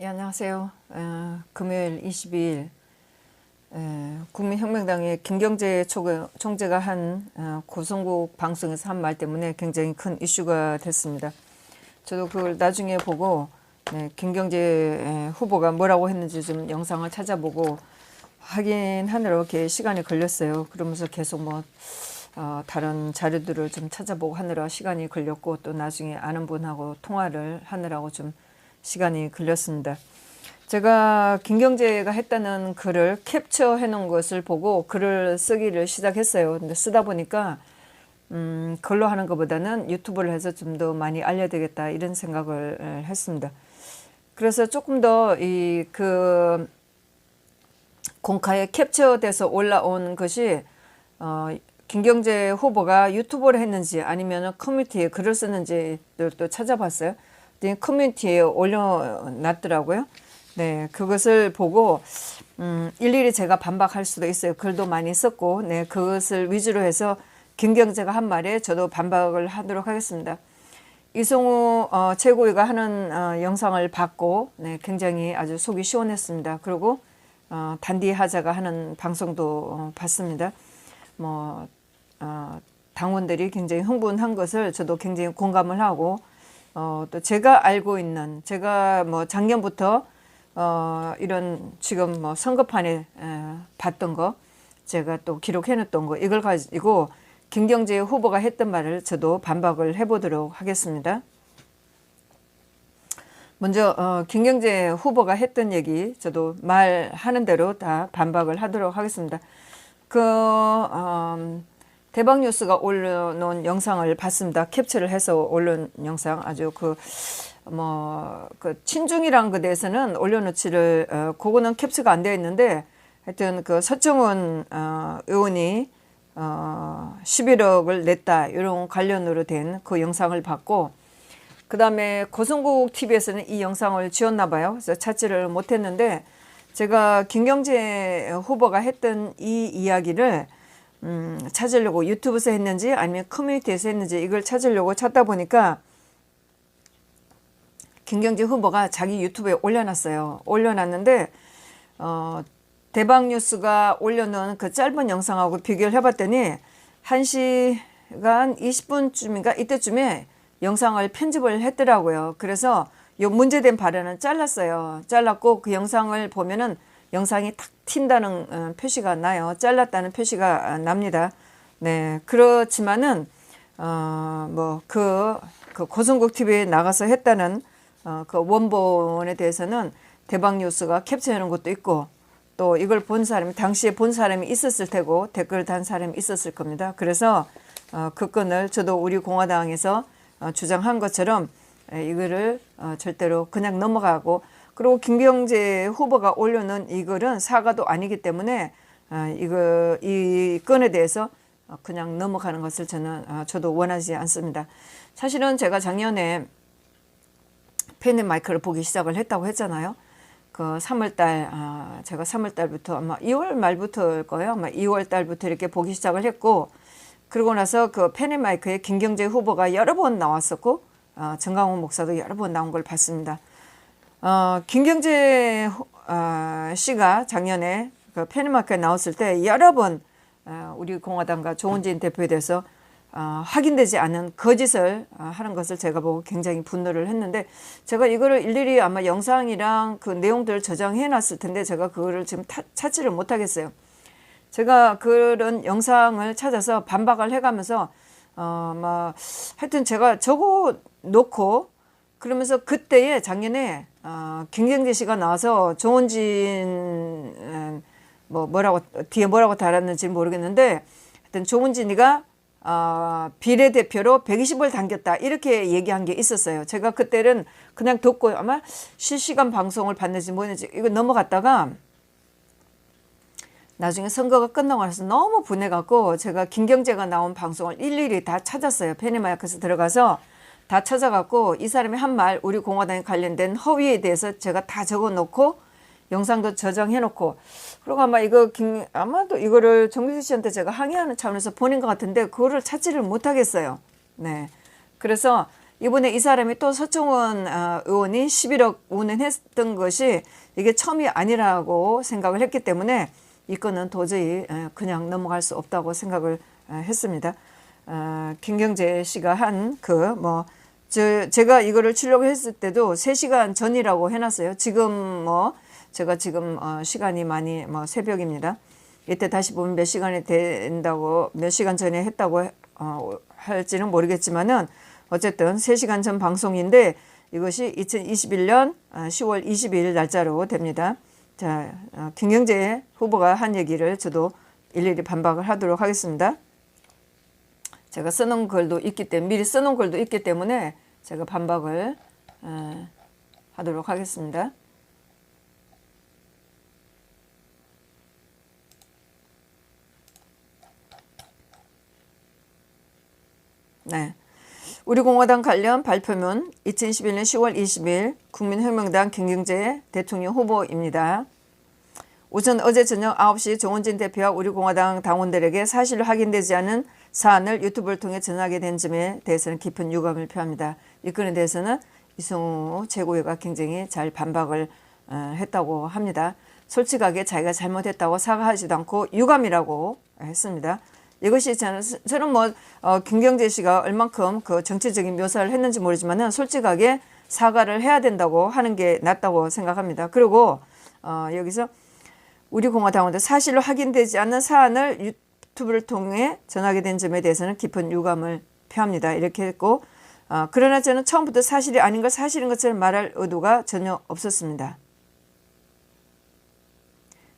예, 안녕하세요. 금요일 22일 국민혁명당의 김경재 총재가 한 고성국 방송에서 한 말 때문에 굉장히 큰 이슈가 됐습니다. 저도 그걸 나중에 보고 김경재 후보가 뭐라고 했는지 좀 영상을 찾아보고 확인하느라 이렇게 시간이 걸렸어요. 그러면서 계속 다른 자료들을 좀 찾아보고 하느라 시간이 걸렸고, 또 나중에 아는 분하고 통화를 하느라고 좀 시간이 걸렸습니다. 제가 김경재가 했다는 글을 캡처해 놓은 것을 보고 글을 쓰기를 시작했어요. 근데 쓰다 보니까 글로 하는 것보다는 유튜브를 해서 좀 더 많이 알려야 되겠다, 이런 생각을 했습니다. 그래서 조금 더 공카에 캡처돼서 올라온 것이 김경재 후보가 유튜브를 했는지 아니면 커뮤니티에 글을 썼는지 또 찾아봤어요. 커뮤니티에 올려놨더라고요. 네, 그것을 보고 일일이 제가 반박할 수도 있어요. 글도 많이 썼고, 그것을 위주로 해서 김경재가 한 말에 저도 반박을 하도록 하겠습니다. 이성우 최고위가 하는 영상을 봤고, 굉장히 아주 속이 시원했습니다. 그리고 단디하자가 하는 방송도 봤습니다. 당원들이 굉장히 흥분한 것을 저도 굉장히 공감을 하고, 또 제가 알고 있는, 제가 작년부터 이런 지금 선거판에 봤던 거, 제가 또 기록해놨던 거, 이걸 가지고 김경재 후보가 했던 말을 저도 반박을 해보도록 하겠습니다. 먼저 김경재 후보가 했던 얘기, 저도 말하는 대로 다 반박을 하도록 하겠습니다. 대박뉴스가 올려놓은 영상을 봤습니다. 캡처를 해서 올린 영상, 아주 친중이란 것에 대해서는 올려놓지를, 그거는 캡처가 안 되어 있는데, 하여튼 서청원 의원이 11억을 냈다, 이런 관련으로 된 그 영상을 봤고, 그 다음에 고성국 TV에서는 이 영상을 지웠나 봐요. 그래서 찾지를 못했는데, 제가 김경재 후보가 했던 이 이야기를 찾으려고 유튜브에서 했는지 아니면 커뮤니티에서 했는지 이걸 찾으려고 찾다 보니까 김경재 후보가 자기 유튜브에 올려놨어요. 올려놨는데 대박뉴스가 올려놓은 그 짧은 영상하고 비교를 해봤더니 1시간 20분쯤인가 이때쯤에 영상을 편집을 했더라고요. 그래서 요 문제된 발언은 잘랐어요. 잘랐고 그 영상을 보면은 영상이 탁 튄다는 표시가 나요. 잘랐다는 표시가 납니다. 네, 그렇지만은 그 고성국 TV에 나가서 했다는 그 원본에 대해서는 대박뉴스가 캡처해놓은 것도 있고, 또 이걸 본 사람이, 당시에 본 사람이 있었을 테고 댓글 단 사람이 있었을 겁니다. 그래서 그 건을 저도 우리 공화당에서 주장한 것처럼 이거를 절대로 그냥 넘어가고, 그리고 김경재 후보가 올려놓은 이 글은 사과도 아니기 때문에 이 건에 대해서 그냥 넘어가는 것을 저도 원하지 않습니다. 사실은 제가 작년에 펜앤마이크를 보기 시작을 했다고 했잖아요. 그 3월달, 제가 3월달부터 아마 2월 말부터일 거예요. 아마 2월달부터 이렇게 보기 시작을 했고, 그러고 나서 그 펜앤마이크에 김경재 후보가 여러 번 나왔었고, 정강훈 목사도 여러 번 나온 걸 봤습니다. 김경재 씨가 작년에 그 펜앤마이크에 나왔을 때 여러 번 우리 공화당과 조은진 대표에 대해서 확인되지 않은 거짓을 하는 것을 제가 보고 굉장히 분노를 했는데, 제가 이거를 일일이 아마 영상이랑 그 내용들을 저장해 놨을 텐데 제가 그거를 지금 찾지를 못하겠어요. 제가 그런 영상을 찾아서 반박을 해가면서 하여튼 제가 적어 놓고, 그러면서 그때에 작년에 김경재 씨가 나와서 조은진 뒤에 뭐라고 달았는지 모르겠는데, 하여튼 조은진이가 비례대표로 120을 당겼다, 이렇게 얘기한 게 있었어요. 제가 그때는 그냥 듣고 아마 실시간 방송을 봤는지 뭐였는지 이거 넘어갔다가, 나중에 선거가 끝나고 나서 너무 분해갖고 제가 김경재가 나온 방송을 일일이 다 찾았어요. 펜앤마이크에서 들어가서 다 찾아갖고 이 사람이 한 말, 우리 공화당에 관련된 허위에 대해서 제가 다 적어놓고 영상도 저장해놓고, 그리고 아마도 이거를 정기수 씨한테 제가 항의하는 차원에서 보낸 것 같은데 그거를 찾지를 못하겠어요. 네, 그래서 이번에 이 사람이 또 서청원 의원이 11억 운운했던 것이 이게 처음이 아니라고 생각을 했기 때문에 이 건은 도저히 그냥 넘어갈 수 없다고 생각을 했습니다. 김경재 씨가 한 제가 이거를 출력을 했을 때도 3시간 전이라고 해놨어요. 지금 제가 지금 시간이 많이 새벽입니다. 이때 다시 보면 몇 시간이 된다고, 몇 시간 전에 했다고 할지는 모르겠지만은 어쨌든 3시간 전 방송인데 이것이 2021년 10월 22일 날짜로 됩니다. 자, 김경재 후보가 한 얘기를 저도 일일이 반박을 하도록 하겠습니다. 제가 써놓은 글도 있기 때문에, 미리 써놓은 글도 있기 때문에 제가 반박을 하도록 하겠습니다. 네. 우리 공화당 관련 발표문 2021년 10월 20일 국민혁명당 김경재 대통령 후보입니다. 우선 어제 저녁 9시 정원진 대표와 우리 공화당 당원들에게 사실로 확인되지 않은 사안을 유튜브를 통해 전하게 된 점에 대해서는 깊은 유감을 표합니다. 이 건에 대해서는 이성우 최고위가 굉장히 잘 반박을 했다고 합니다. 솔직하게 자기가 잘못했다고 사과하지도 않고 유감이라고 했습니다. 이것이 저는 김경재 씨가 얼만큼 그 정치적인 묘사를 했는지 모르지만은 솔직하게 사과를 해야 된다고 하는 게 낫다고 생각합니다. 그리고 여기서 우리 공화당원들 사실로 확인되지 않는 사안을 유튜브를 통해 전하게 된 점에 대해서는 깊은 유감을 표합니다. 이렇게 했고, 그러나 저는 처음부터 사실이 아닌 걸 사실인 것처럼 말할 의도가 전혀 없었습니다.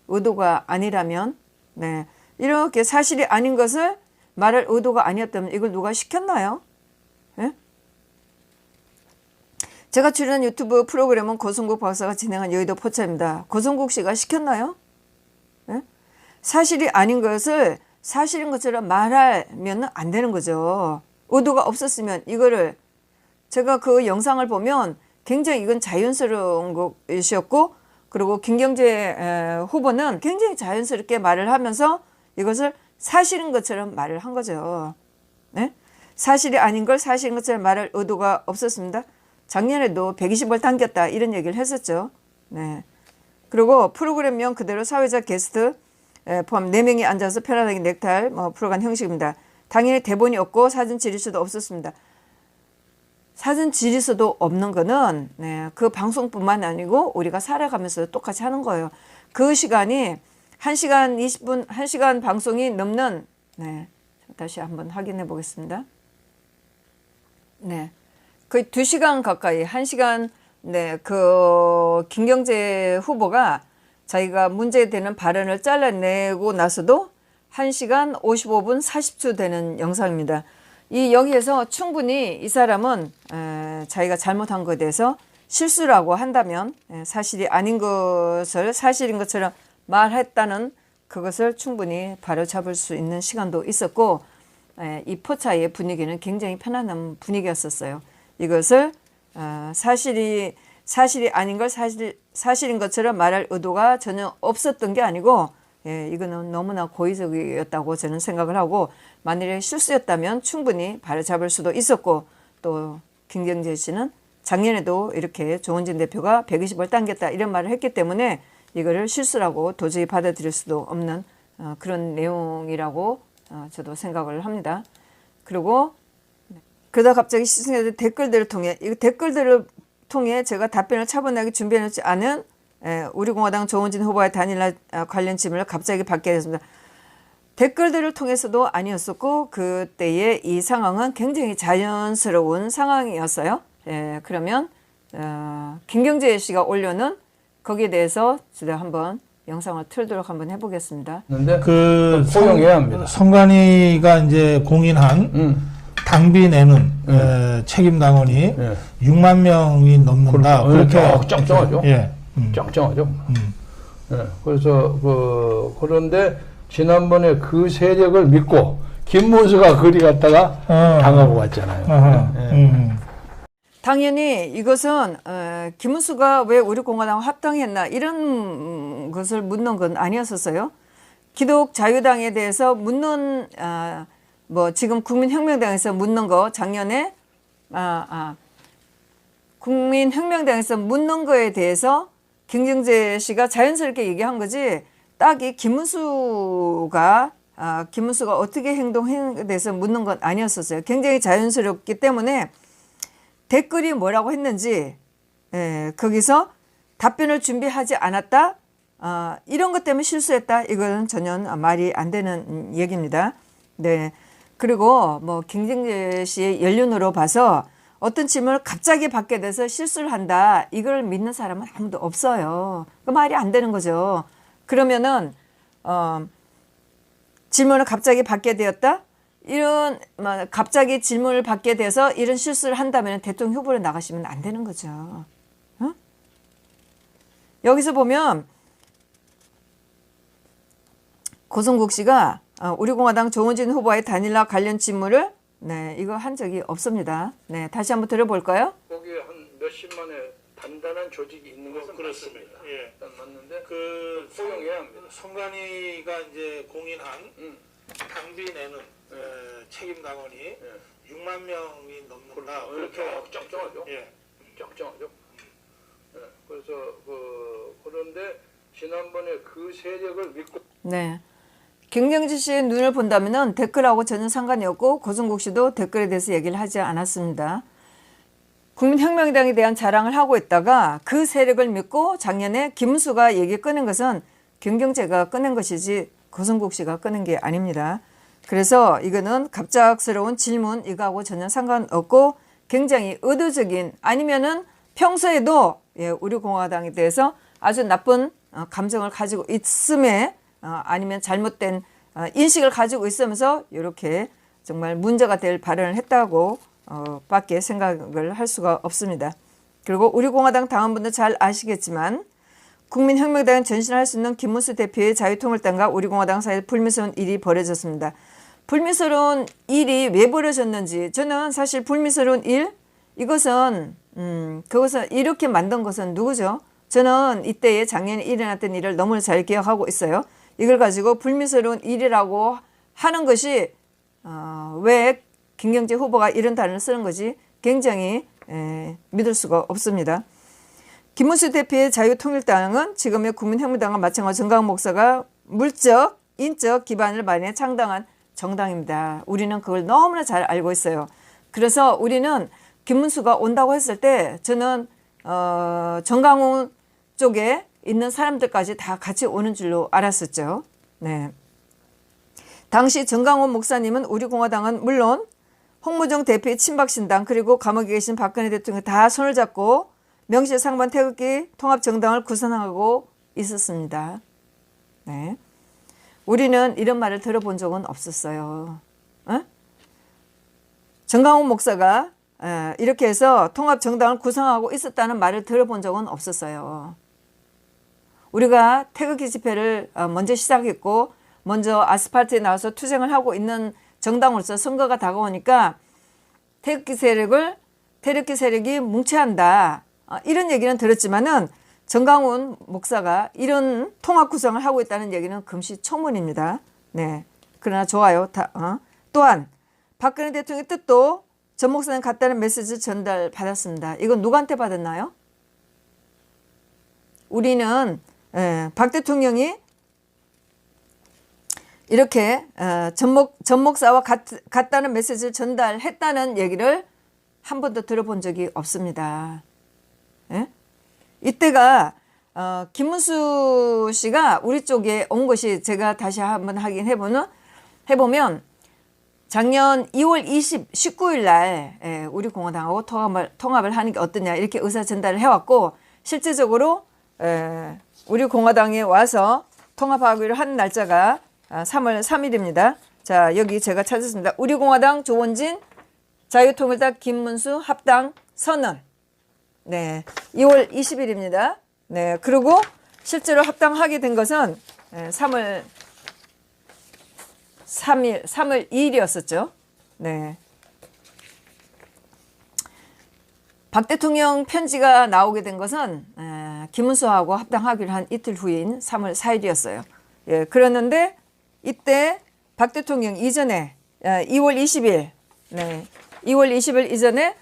의도가 아니라면, 네, 이렇게 사실이 아닌 것을 말할 의도가 아니었다면 이걸 누가 시켰나요? 네? 제가 출연한 유튜브 프로그램은 고성국 박사가 진행한 여의도 포차입니다. 고성국 씨가 시켰나요? 네? 사실이 아닌 것을 사실인 것처럼 말하면 안 되는 거죠. 의도가 없었으면 이거를, 제가 그 영상을 보면 굉장히 이건 자연스러운 것이었고, 그리고 김경재 후보는 굉장히 자연스럽게 말을 하면서 이것을 사실인 것처럼 말을 한 거죠. 네? 사실이 아닌 걸 사실인 것처럼 말할 의도가 없었습니다. 작년에도 120을 당겼다 이런 얘기를 했었죠. 네. 그리고 프로그램명 그대로 사회자 게스트 포함 4명이 앉아서 편안하게 넥타이 풀어간 형식입니다. 당연히 대본이 없고 사진 지리수도 없었습니다. 사진 지리수도 없는 거는 그 방송뿐만 아니고 우리가 살아가면서 똑같이 하는 거예요. 그 시간이 1시간 20분, 1시간 방송이 넘는, 다시 한번 확인해 보겠습니다. 네. 거의 2시간 가까이, 1시간, 그, 김경재 후보가 자기가 문제되는 발언을 잘라내고 나서도 1시간 55분 40초 되는 영상입니다. 여기에서 충분히 이 사람은 자기가 잘못한 것에 대해서 실수라고 한다면 사실이 아닌 것을 사실인 것처럼 말했다는 그것을 충분히 바로잡을 수 있는 시간도 있었고, 이 포차의 분위기는 굉장히 편안한 분위기였었어요. 이것을 사실이 아닌 걸 사실인 것처럼 말할 의도가 전혀 없었던 게 아니고, 이거는 너무나 고의적이었다고 저는 생각을 하고, 만일에 실수였다면 충분히 바로잡을 수도 있었고, 또 김경재 씨는 작년에도 이렇게 조원진 대표가 120을 당겼다 이런 말을 했기 때문에 이거를 실수라고 도저히 받아들일 수도 없는 그런 내용이라고 저도 생각을 합니다. 그리고 그러다 갑자기 시청자들 댓글들을 통해 제가 답변을 차분하게 준비해놓지 않은 우리 공화당 조원진 후보의 단일화 관련 질문을 갑자기 받게 됐습니다. 댓글들을 통해서도 아니었었고 그때의 이 상황은 굉장히 자연스러운 상황이었어요. 그러면 김경재 씨가 올려놓은 거기에 대해서 제가 한번 영상을 틀도록 한번 해보겠습니다. 그런데 그 포용해야 합니다. 선관위가 이제 공인한 당비 내는 책임 당원이 6만 명이 넘는다. 그렇게 짱짱하죠. 예, 짱짱하죠. 예, 그래서 그런데 지난번에 그 세력을 믿고 김문수가 그리 갔다가 당하고 왔잖아요. 당연히 이것은 김문수가 왜 우리 공화당 합당했나 이런 것을 묻는 건 아니었었어요. 기독 자유당에 대해서 묻는 지금 국민혁명당에서 묻는 거 작년에 국민혁명당에서 묻는 거에 대해서 김경재 씨가 자연스럽게 얘기한 거지, 딱이 김문수가 어떻게 행동에 대해서 묻는 건 아니었었어요. 굉장히 자연스럽기 때문에 댓글이 뭐라고 했는지, 거기서 답변을 준비하지 않았다, 이런 것 때문에 실수했다, 이건 전혀 말이 안 되는 얘기입니다. 네. 그리고 뭐 김경재 씨의 연륜으로 봐서 어떤 질문을 갑자기 받게 돼서 실수를 한다, 이걸 믿는 사람은 아무도 없어요. 그 말이 안 되는 거죠. 그러면은 질문을 갑자기 받게 되었다, 이런 갑자기 질문을 받게 돼서 이런 실수를 한다면 대통령 후보로 나가시면 안 되는 거죠. 어? 여기서 보면 고성국 씨가 우리 공화당 조원진 후보와의 단일화 관련 질문을 이거 한 적이 없습니다. 네, 다시 한번 들어볼까요? 거기에 한 몇십만의 단단한 조직이 있는 것은 그렇습니다. 맞습니다. 예. 일단 맞는데 그 포용해야 합니다. 송관이가 이제 공인한 당비 내는 책임 당원이 6만 명이 넘는다. 그렇게 짱짱하죠. 예. 짱짱하죠. 그래서 그런데 지난번에 그 세력을 믿고. 네. 김경재 씨의 눈을 본다면은 댓글하고 전혀 상관이 없고, 고성국 씨도 댓글에 대해서 얘기를 하지 않았습니다. 국민혁명당에 대한 자랑을 하고 있다가 그 세력을 믿고 작년에 김문수가 얘기 꺼낸 것은 김경재가 꺼낸 것이지 고성국 씨가 꺼낸 게 아닙니다. 그래서 이거는 갑작스러운 질문, 이거하고 전혀 상관없고 굉장히 의도적인, 아니면은 평소에도 우리 공화당에 대해서 아주 나쁜 감정을 가지고 있음에, 아니면 잘못된 인식을 가지고 있으면서 이렇게 정말 문제가 될 발언을 했다고 밖에 생각을 할 수가 없습니다. 그리고 우리 공화당 당원분들 잘 아시겠지만 국민혁명당은 전신할 수 있는 김문수 대표의 자유통일당과 우리 공화당 사이에 불미스러운 일이 벌어졌습니다. 불미스러운 일이 왜 벌어졌는지, 저는 사실 불미스러운 일, 이것은 그것을 이렇게 만든 것은 누구죠? 저는 이때에 작년에 일어났던 일을 너무나 잘 기억하고 있어요. 이걸 가지고 불미스러운 일이라고 하는 것이 왜 김경재 후보가 이런 단어를 쓰는 것이 굉장히 믿을 수가 없습니다. 김문수 대표의 자유통일당은 지금의 국민혁명당과 마찬가지로 정강 목사가 물적, 인적 기반을 마련해 창당한 정당입니다. 우리는 그걸 너무나 잘 알고 있어요. 그래서 우리는 김문수가 온다고 했을 때 저는 정강훈 쪽에 있는 사람들까지 다 같이 오는 줄로 알았었죠. 네. 당시 정강훈 목사님은 우리 공화당은 물론 홍무정 대표의 친박신당, 그리고 감옥에 계신 박근혜 대통령 다 손을 잡고 명실상부한 태극기 통합정당을 구성하고 있었습니다. 네. 우리는 이런 말을 들어본 적은 없었어요. 정강훈 목사가 이렇게 해서 통합정당을 구성하고 있었다는 말을 들어본 적은 없었어요. 우리가 태극기 집회를 먼저 시작했고 먼저 아스팔트에 나와서 투쟁을 하고 있는 정당으로서 선거가 다가오니까 태극기 세력이 뭉쳐한다, 이런 얘기는 들었지만은 정강훈 목사가 이런 통합 구성을 하고 있다는 얘기는 금시초문입니다. 네. 그러나 좋아요. 또한 박근혜 대통령의 뜻도 전 목사님 같다는 메시지 전달받았습니다. 이건 누구한테 받았나요? 우리는 박 대통령이 이렇게 전 목사와 같다는 메시지를 전달했다는 얘기를 한 번도 들어본 적이 없습니다. 예? 이때가 김문수 씨가 우리 쪽에 온 것이, 제가 다시 한번 해보면 작년 2월 19일 날 우리 공화당하고 통합을 하는 게 어떠냐, 이렇게 의사 전달을 해왔고, 실제적으로 우리 공화당에 와서 통합하기로 한 날짜가 3월 3일입니다. 자, 여기 제가 찾았습니다. 우리 공화당 조원진, 자유통일당 김문수 합당 선언. 네, 2월 20일입니다. 네, 그리고 실제로 합당하게 된 것은 3월 2일이었었죠. 네. 박 대통령 편지가 나오게 된 것은 김문수하고 합당하기로 한 이틀 후인 3월 4일이었어요. 예, 그랬는데 이때 박 대통령 이전에 2월 20일, 네, 2월 20일 이전에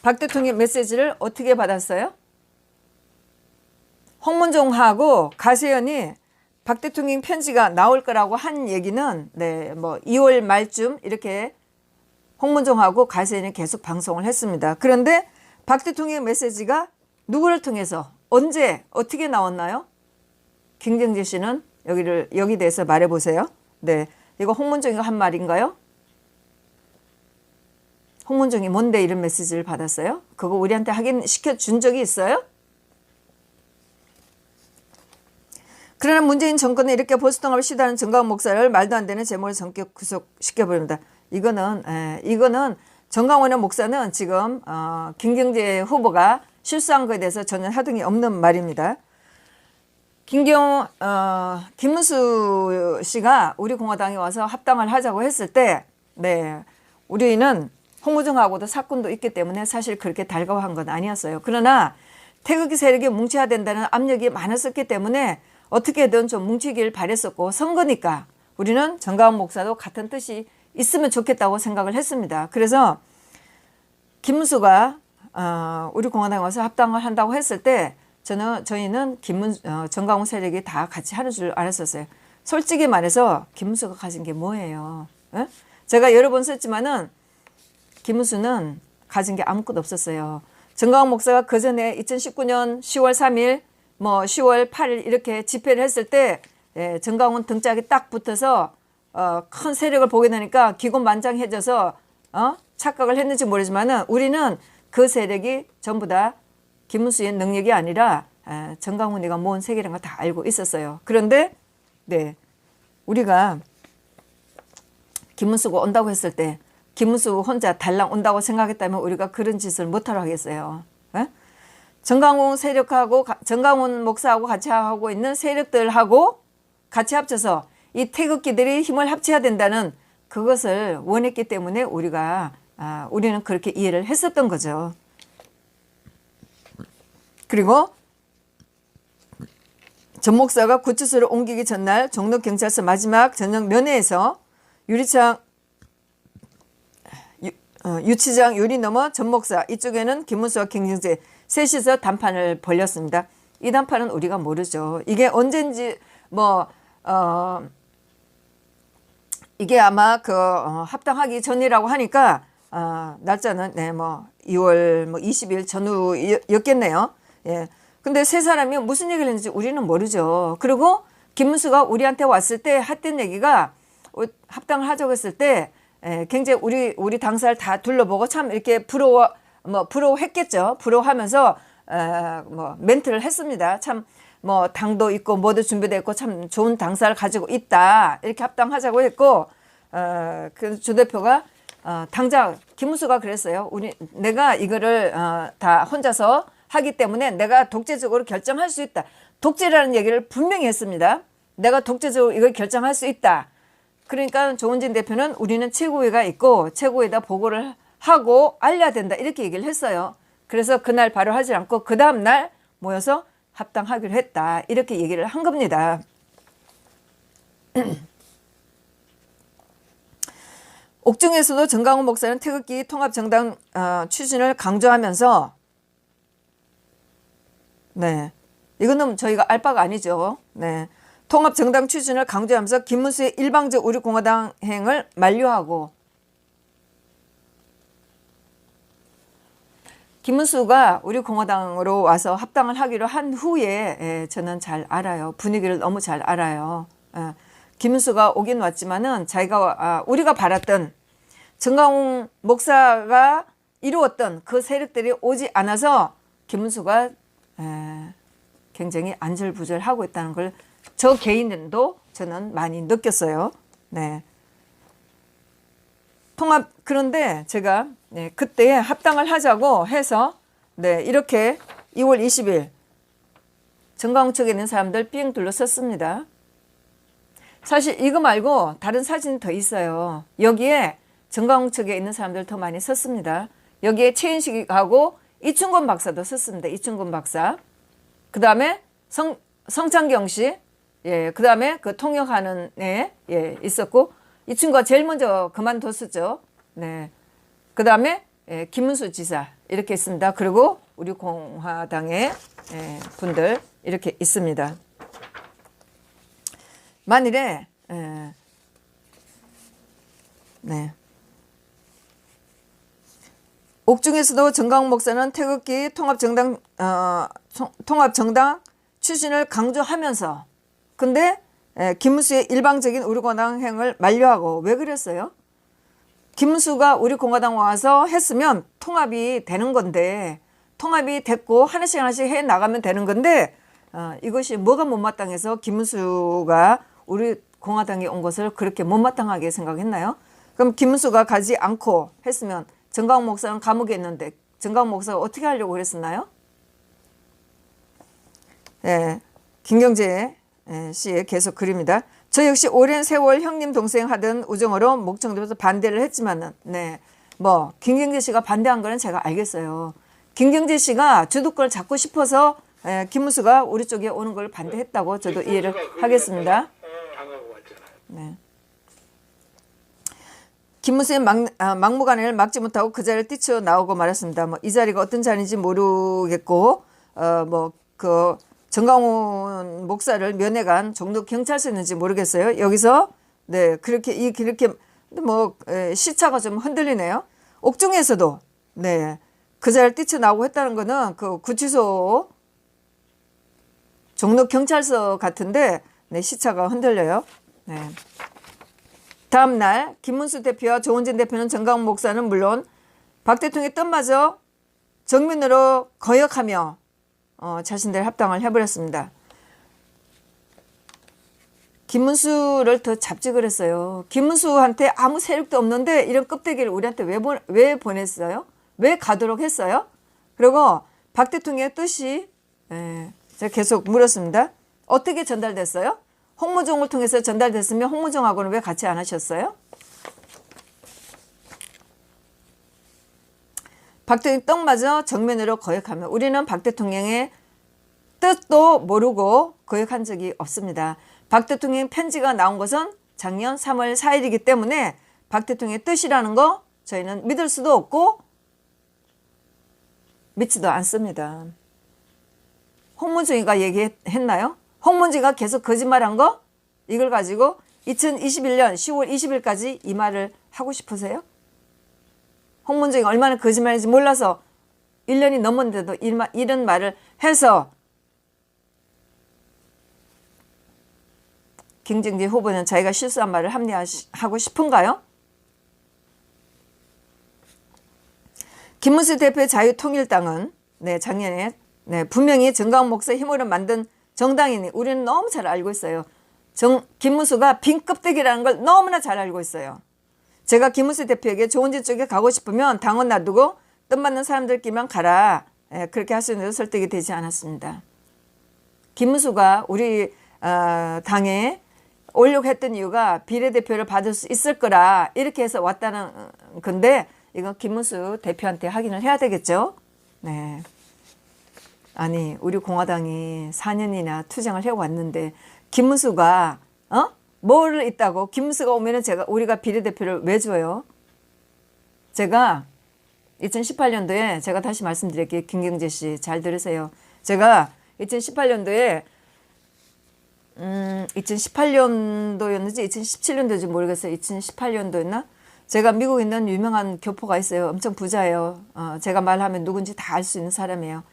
박 대통령 메시지를 어떻게 받았어요? 홍문종하고 가세연이 박 대통령 편지가 나올 거라고 한 얘기는 네, 뭐 2월 말쯤 이렇게 홍문종하고 가세연이 계속 방송을 했습니다. 그런데 박 대통령 메시지가 누구를 통해서 언제 어떻게 나왔나요? 김경재 씨는 여기 대해서 말해 보세요. 네, 이거 홍문종이가 한 말인가요? 홍문종이 뭔데 이런 메시지를 받았어요? 그거 우리한테 확인시켜 준 적이 있어요? 그러나 문재인 정권은 이렇게 보수통합을 시도하는 정광훈 목사를 말도 안 되는 제목을 전격 구속시켜버립니다. 이거는 정광훈의 목사는 지금 김경재 후보가 실수한 것에 대해서 전혀 하등이 없는 말입니다. 김문수 씨가 우리 공화당에 와서 합당을 하자고 했을 때, 네, 우리는 홍문종하고도 사건도 있기 때문에 사실 그렇게 달가워한 건 아니었어요. 그러나 태극기 세력이 뭉쳐야 된다는 압력이 많았었기 때문에 어떻게든 좀 뭉치길 바랬었고, 선거니까 우리는 정광훈 목사도 같은 뜻이 있으면 좋겠다고 생각을 했습니다. 그래서 김문수가 우리 공화당에 와서 합당을 한다고 했을 때 저희는 정광훈 세력이 다 같이 하는 줄 알았었어요. 솔직히 말해서 김문수가 가진 게 뭐예요? 에? 제가 여러 번 썼지만은 김문수는 가진 게 아무것도 없었어요. 정광훈 목사가 그 전에 2019년 10월 3일, 뭐 10월 8일 이렇게 집회를 했을 때 정광훈 등짝이 딱 붙어서 큰 세력을 보게 되니까 기곤만장해져서 착각을 했는지 모르지만은 우리는 그 세력이 전부 다 김문수의 능력이 아니라 정광훈이가 모은 세계라는 걸 다 알고 있었어요. 그런데 네, 우리가 김문수가 온다고 했을 때 김문수 혼자 달랑 온다고 생각했다면 우리가 그런 짓을 못하러 하겠어요. 정광훈 세력하고 정광훈 목사하고 같이 하고 있는 세력들하고 같이 합쳐서 이 태극기들이 힘을 합쳐야 된다는 그것을 원했기 때문에 우리는 그렇게 이해를 했었던 거죠. 그리고 전 목사가 구치소를 옮기기 전날 종로경찰서 마지막 저녁 면회에서 유치장 유리 넘어 전 목사, 이쪽에는 김문수와 김경재 셋이서 단판을 벌였습니다. 이 단판은 우리가 모르죠. 이게 언젠지 이게 아마 합당하기 전이라고 하니까 날짜는 2월 20일 전후였겠네요. 예. 근데 세 사람이 무슨 얘기를 했는지 우리는 모르죠. 그리고 김문수가 우리한테 왔을 때 했던 얘기가 합당을 하자고 했을 때 굉장히 우리 당사를 다 둘러보고 참 이렇게 부러워했겠죠. 부러워하면서 멘트를 했습니다. 참 당도 있고 뭐도 준비됐고 참 좋은 당사를 가지고 있다. 이렇게 합당하자고 했고 그 주 대표가 당장 김문수가 그랬어요. 내가 이거를 다 혼자서 하기 때문에 내가 독재적으로 결정할 수 있다. 독재라는 얘기를 분명히 했습니다. 내가 독재적으로 이걸 결정할 수 있다. 그러니까 조은진 대표는 우리는 최고위가 있고 최고위에다 보고를 하고 알려야 된다. 이렇게 얘기를 했어요. 그래서 그날 바로 하지 않고 그 다음날 모여서 합당하기로 했다. 이렇게 얘기를 한 겁니다. 옥중에서도 정광훈 목사는 태극기 통합정당 추진을 강조하면서 네, 이거는 저희가 알 바가 아니죠. 네, 통합정당 추진을 강조하면서 김문수의 일방적 우리 공화당 행을 만류하고 김문수가 우리 공화당으로 와서 합당을 하기로 한 후에 저는 잘 알아요. 분위기를 너무 잘 알아요. 김문수가 오긴 왔지만은 우리가 바랐던 정광훈 목사가 이루었던 그 세력들이 오지 않아서 김문수가 굉장히 안절부절하고 있다는 걸 저 개인도 저는 많이 느꼈어요. 네. 그런데 제가 그때 합당을 하자고 해서 이렇게 2월 20일 정광훈 측에 있는 사람들 삥 둘러섰습니다. 사실 이거 말고 다른 사진이 더 있어요. 여기에 정광훈 측에 있는 사람들 더 많이 섰습니다. 여기에 최인식하고 이충곤 박사도 섰습니다. 이충곤 박사. 그 다음에 성창경 씨, 그 다음에 그 통역하는 애 있었고 이 친구가 제일 먼저 그만뒀었죠. 네. 그 다음에 김문수 지사 이렇게 있습니다. 그리고 우리 공화당의 분들 이렇게 있습니다. 만일에 네. 옥중에서도 정강 목사는 태극기 통합정당 추진을 강조하면서 근데 김문수의 일방적인 우리 공화당 행을 만류하고 왜 그랬어요? 김문수가 우리 공화당 와서 했으면 통합이 되는 건데 통합이 됐고 하나씩 해 나가면 되는 건데 이것이 뭐가 못마땅해서 김문수가 우리 공화당에 온 것을 그렇게 못마땅하게 생각했나요? 그럼 김문수가 가지 않고 했으면 정강 목사는 감옥에 있는데 정강 목사가 어떻게 하려고 그랬었나요? 김경재 씨의 계속 글입니다. 저 역시 오랜 세월 형님 동생 하던 우정으로 목청도에서 반대를 했지만은 뭐 김경재 씨가 반대한 거는 제가 알겠어요. 김경재 씨가 주도권을 잡고 싶어서 김문수가 우리 쪽에 오는 걸 반대했다고 저도 이해를 하겠습니다. 당하고 왔잖아요. 네. 김문수의 막무가내를 막지 못하고 그 자리를 뛰쳐나오고 말았습니다. 뭐 이 자리가 어떤 자리인지 모르겠고 뭐 그 정강훈 목사를 면회간 종로 경찰서였는지 모르겠어요. 여기서 그렇게 뭐 시차가 좀 흔들리네요. 옥중에서도 그 자리를 뛰쳐나오고 했다는 거는 그 구치소 종로 경찰서 같은데 시차가 흔들려요. 다음 날 김문수 대표와 조원진 대표는 정강훈 목사는 물론 박 대통령의 뜻마저 정면으로 거역하며 자신들 합당을 해버렸습니다. 김문수를 더 잡지 그랬어요. 김문수한테 아무 세력도 없는데 이런 껍데기를 우리한테 왜 보냈어요? 왜 가도록 했어요? 그리고 박 대통령의 뜻이 제가 계속 물었습니다. 어떻게 전달됐어요? 홍무종을 통해서 전달됐으면 홍무종하고는 왜 같이 안 하셨어요? 박 대통령 떡마저 정면으로 거역하며 우리는 박 대통령의 뜻도 모르고 거역한 적이 없습니다. 박 대통령 편지가 나온 것은 작년 3월 4일이기 때문에 박 대통령의 뜻이라는 거 저희는 믿을 수도 없고 믿지도 않습니다. 홍문종이가 얘기했나요? 홍문종이가 계속 거짓말한 거? 이걸 가지고 2021년 10월 20일까지 이 말을 하고 싶으세요? 홍문종이가 얼마나 거짓말인지 몰라서 1년이 넘었는데도 이런 말을 해서 김경재 후보는 자기가 실수한 말을 합리화하고 싶은가요? 김문수 대표의 자유통일당은 작년에 분명히 정강훈 목사 힘으로 만든 정당이니 우리는 너무 잘 알고 있어요. 김문수가 빈 껍데기라는 걸 너무나 잘 알고 있어요. 제가 김문수 대표에게 조원진 쪽에 가고 싶으면 당원 놔두고 뜻맞는 사람들끼리만 가라. 그렇게 할 수 있는 설득이 되지 않았습니다. 김문수가 우리 당에 오려고 했던 이유가 비례대표를 받을 수 있을 거라 이렇게 해서 왔다는 건데 이건 김문수 대표한테 확인을 해야 되겠죠. 아니 우리 공화당이 4년이나 투쟁을 해왔는데 김문수가 뭐를 있다고 김문수가 오면은 우리가 비례대표를 왜 줘요? 제가 2018년도에 제가 다시 말씀드릴게요. 김경재 씨 잘 들으세요. 제가 2018년도에 2018년도였는지 2017년도인지 모르겠어요. 2018년도였나? 제가 미국에 있는 유명한 교포가 있어요. 엄청 부자예요. 제가 말하면 누군지 다 알 수 있는 사람이에요.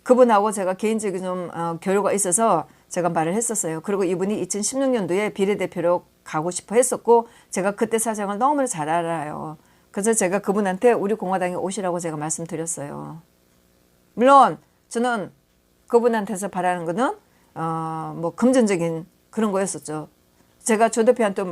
그분하고 제가 개인적인 좀 교류가 있어서 제가 말을 했었어요. 그리고 이분이 2016년도에 비례대표로 가고 싶어 했었고 제가 그때 사정을 너무나 잘 알아요. 그래서 제가 그분한테 우리 공화당에 오시라고 제가 말씀드렸어요. 물론 저는 그분한테서 바라는 거는 뭐 금전적인 그런 거였었죠. 제가 조 대표한테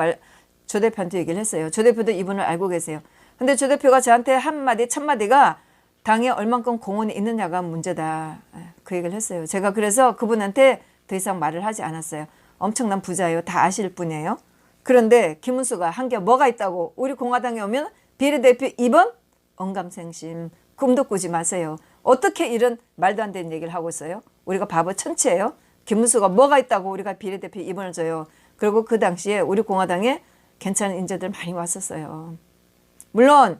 얘기를 했어요. 조 대표도 이분을 알고 계세요. 근데 조 대표가 저한테 한마디 첫마디가 당에 얼만큼 공헌이 있느냐가 문제다. 그 얘기를 했어요. 제가 그래서 그분한테 더 이상 말을 하지 않았어요. 엄청난 부자예요. 다 아실 분이에요. 그런데 김문수가 한 게 뭐가 있다고 우리 공화당에 오면 비례대표 2번 언감생심 꿈도 꾸지 마세요. 어떻게 이런 말도 안 되는 얘기를 하고 있어요? 우리가 바보 천치예요. 김문수가 뭐가 있다고 우리가 비례대표 2번을 줘요. 그리고 그 당시에 우리 공화당에 괜찮은 인재들 많이 왔었어요. 물론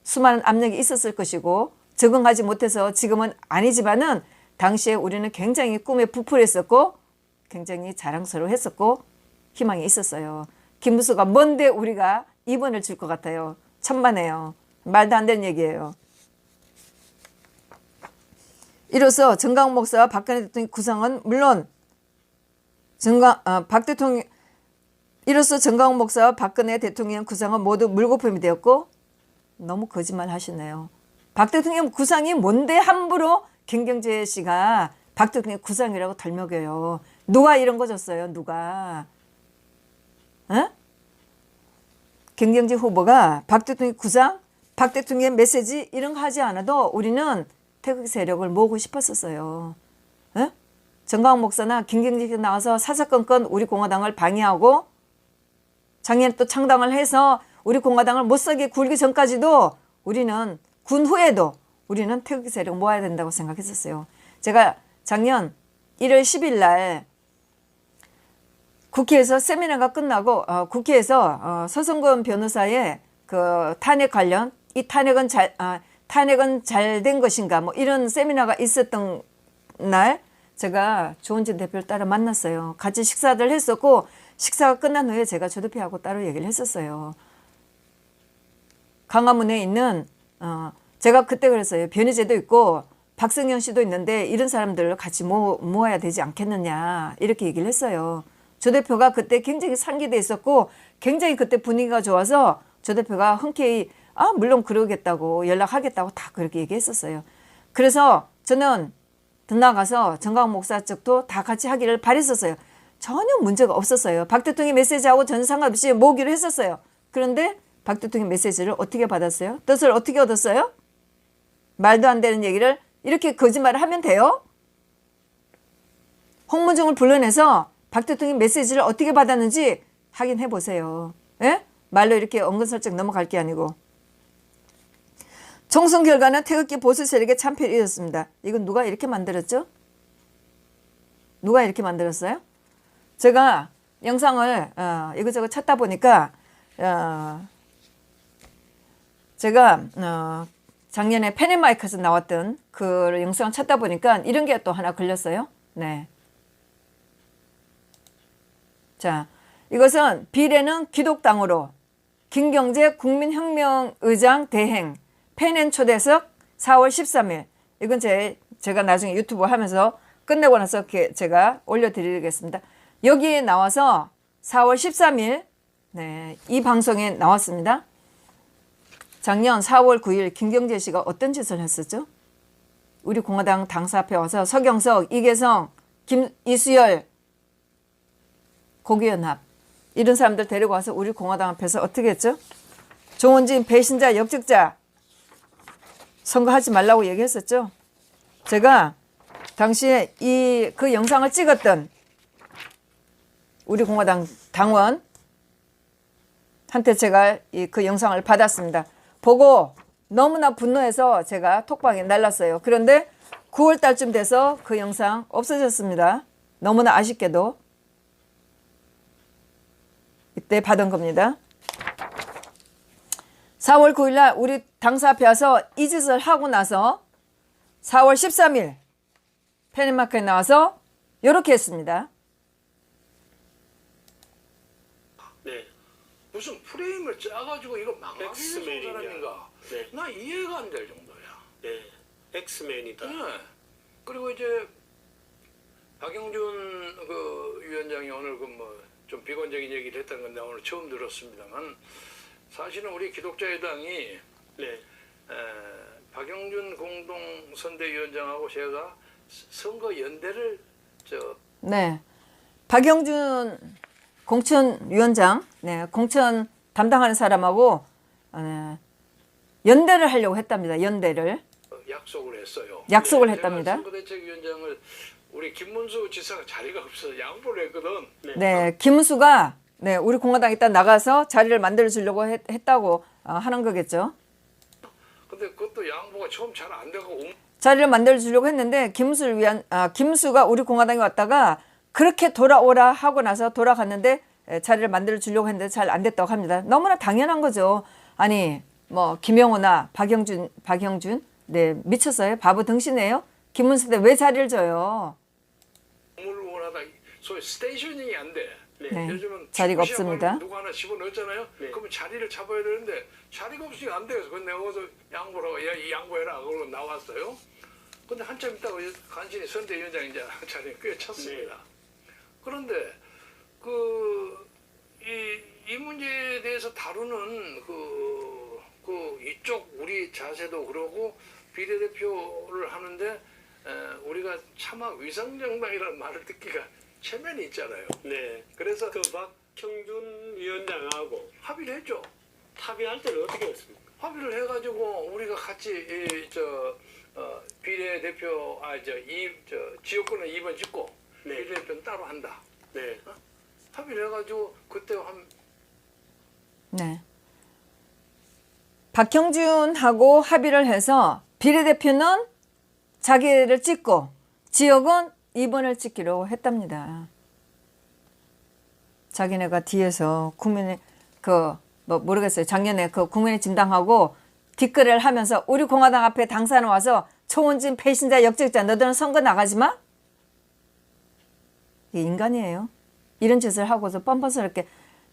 수많은 압력이 있었을 것이고 적응하지 못해서 지금은 아니지만은 당시에 우리는 굉장히 꿈에 부풀했었고 굉장히 자랑스러워했었고 희망이 있었어요. 김문수가 뭔데 우리가 2번을 줄 것 같아요. 천만에요. 말도 안 되는 얘기예요. 이로써 정강훈 목사와 박근혜 대통령 구상은 물론 박 대통령 이로써 정강훈 목사와 박근혜 대통령 구상은 모두 물거품이 되었고 너무 거짓말 하시네요. 박 대통령 구상이 뭔데 함부로 김경재 씨가 박 대통령 구상이라고 덜먹여요. 누가 이런 거 줬어요? 누가? 어? 김경재 후보가 박 대통령 구상, 박 대통령의 메시지 이런 거 하지 않아도 우리는 태극 세력을 모으고 싶었었어요. 어? 정강훈 목사나 김경재 씨 나와서 사사건건 우리 공화당을 방해하고 작년에 또 창당을 해서 우리 공화당을 못살게 굴기 전까지도 우리는 군 후에도 우리는 태극 세력 모아야 된다고 생각했었어요. 제가 작년 1월 10일 날 국회에서 세미나가 끝나고 국회에서 서성건 변호사의 그 탄핵 관련 이 탄핵은 잘 된 것인가 뭐 이런 세미나가 있었던 날 제가 조은진 대표를 따로 만났어요. 같이 식사를 했었고 식사가 끝난 후에 제가 조 대표하고 따로 얘기를 했었어요. 광화문에 있는 제가 그때 그랬어요. 변희재도 있고 박성현 씨도 있는데 이런 사람들을 같이 모아야 되지 않겠느냐 이렇게 얘기를 했어요. 조 대표가 그때 굉장히 상기돼 있었고 굉장히 그때 분위기가 좋아서 조 대표가 흔쾌히 물론 그러겠다고 연락하겠다고 다 그렇게 얘기했었어요. 그래서 저는 나가서 정강훈 목사 쪽도 다 같이 하기를 바랬었어요. 전혀 문제가 없었어요. 박 대통령 메시지하고 전혀 상관없이 모으기로 했었어요. 그런데 박 대통령 메시지를 어떻게 받았어요? 뜻을 어떻게 얻었어요? 말도 안 되는 얘기를 이렇게 거짓말을 하면 돼요? 홍문종을 불러내서 박 대통령 메시지를 어떻게 받았는지 확인해 보세요. 예? 말로 이렇게 은근슬쩍 넘어갈 게 아니고. 총선 결과는 태극기 보수 세력의 참패를 이뤘습니다. 이건 누가 이렇게 만들었죠? 누가 이렇게 만들었어요? 제가 영상을 이것저것 찾다 보니까 제가 작년에 페네마이크에서 나왔던 그 영상을 찾다 보니까 이런 게 또 하나 걸렸어요. 네. 자, 이것은 비례는 기독당으로 김경재 국민혁명의장 대행 페넨 초대석 4월 13일 이건 제가 나중에 유튜브 하면서 끝내고 나서 제가 올려드리겠습니다. 여기에 나와서 4월 13일 네, 이 방송에 나왔습니다. 작년 4월 9일 김경재 씨가 어떤 짓을 했었죠? 우리 공화당 당사 앞에 와서 서경석, 이계성, 이수열, 고기연합 이런 사람들 데리고 와서 우리 공화당 앞에서 어떻게 했죠? 조은진 배신자, 역적자 선거하지 말라고 얘기했었죠. 제가 당시에 그 영상을 찍었던 우리 공화당 당원한테 제가 그 영상을 받았습니다. 보고 너무나 분노해서 제가 톡방에 날랐어요. 그런데 9월 달쯤 돼서 그 영상 없어졌습니다. 너무나 아쉽게도 이때 받은 겁니다. 4월 9일 날 우리 당사 앞에 와서 이 짓을 하고 나서 4월 13일 페니마크에 나와서 이렇게 했습니다. 네. 무슨 프레임을 짜가지고 이거 망하게 해서 사람인가? 네. 나 이해가 안 될 정도야. 네, 엑스맨이다. 네. 그리고 이제 박영준 그 위원장이 오늘 그 뭐 좀 비관적인 얘기를 했다는 건데 오늘 처음 들었습니다만 사실은 우리 기독자의당이 네, 박영준 공동선대위원장하고 제가 선거 연대를 네, 박영준 공천위원장, 네, 공천 담당하는 사람하고 연대를 하려고 했답니다. 연대를 약속을 했어요. 약속을 네, 했답니다. 제가 선거대책위원장을 우리 김문수 지사가 자리가 없어서 양보를 했거든. 네, 김문수가 네, 우리 공화당 일단 나가서 자리를 만들어 주려고 했다고 하는 거겠죠. 근데 그것도 양보가 처음 잘 안 되고 자리를 만들어 주려고 했는데 김문수가 우리 공화당에 왔다가 그렇게 돌아오라 하고 나서 돌아갔는데 자리를 만들어 주려고 했는데 잘 안 됐다고 합니다. 너무나 당연한 거죠. 아니 뭐 김영호나 박영준 네 미쳤어요? 바보 등신이에요? 김문수 때 왜 자리를 줘요? 뭘 원하다 소위 스테이셔닝이 안 돼. 네. 요즘은 자리가 시합하면 없습니다. 누구 하나 집어넣었잖아요. 네. 그러면 자리를 잡아야 되는데 자리가 없으니까 안 돼요. 그래서 내가 거기서 양보라고 양보해라 그러고 나왔어요. 근데 한참 있다가 간신히 선대위원장이 이제 자리에 꽤 찼습니다. 그런데 이 문제에 대해서 다루는 이쪽 우리 자세도 그러고 비례대표를 하는데 우리가 차마 위성정당이라는 말을 듣기가 체면이 있잖아요. 네. 그래서 그 박형준 위원장하고 합의를 했죠. 합의할 때는 어떻게 했습니까? 합의를 해가지고 우리가 같이 비례대표 지역구는 2번 짓고 네. 비례대표는 따로 한다. 네. 합의를 해가지고 그때 네. 박형준하고 합의를 해서 비례대표는 자기를 찍고 지역은 2번을 찍기로 했답니다. 자기네가 뒤에서 국민의 모르겠어요. 작년에 국민의 진당하고 뒷거래를 하면서 우리 공화당 앞에 당사는 와서 초원진 배신자 역적자 너들은 선거 나가지 마? 이게 인간이에요. 이런 짓을 하고서 뻔뻔스럽게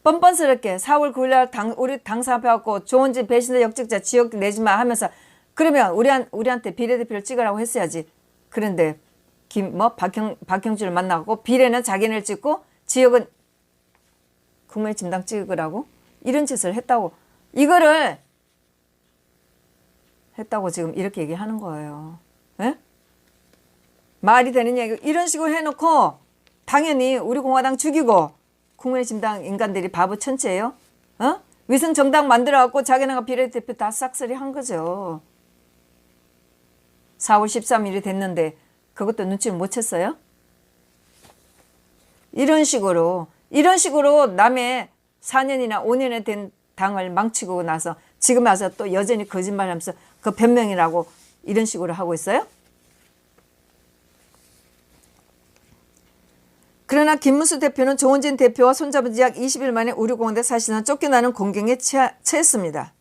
4월 9일 우리 당사 앞에 갖고 조원진 배신자 역적자 지역 내지 마 하면서 그러면 우리한테 비례대표를 찍으라고 했어야지. 그런데 박형준을 만나고 비례는 자기네를 찍고 지역은 국민의 진당 찍으라고 이런 짓을 했다고 이거를 했다고 지금 이렇게 얘기하는 거예요. 에? 말이 되는 얘기 이런 식으로 해놓고 당연히 우리 공화당 죽이고 국민의 진당 인간들이 바보 천체예요. 어? 위성 정당 만들어갖고 자기네가 비례대표 다 싹쓸이 한 거죠. 4월 13일이 됐는데 그것도 눈치를 못 챘어요? 이런 식으로 남의 4년이나 5년에 된 당을 망치고 나서 지금 와서 또 여전히 거짓말하면서 그 변명이라고 이런 식으로 하고 있어요? 그러나 김문수 대표는 조원진 대표와 손잡은 지 약 20일 만에 우리 공화당 사실상 쫓겨나는 공경에 처했습니다.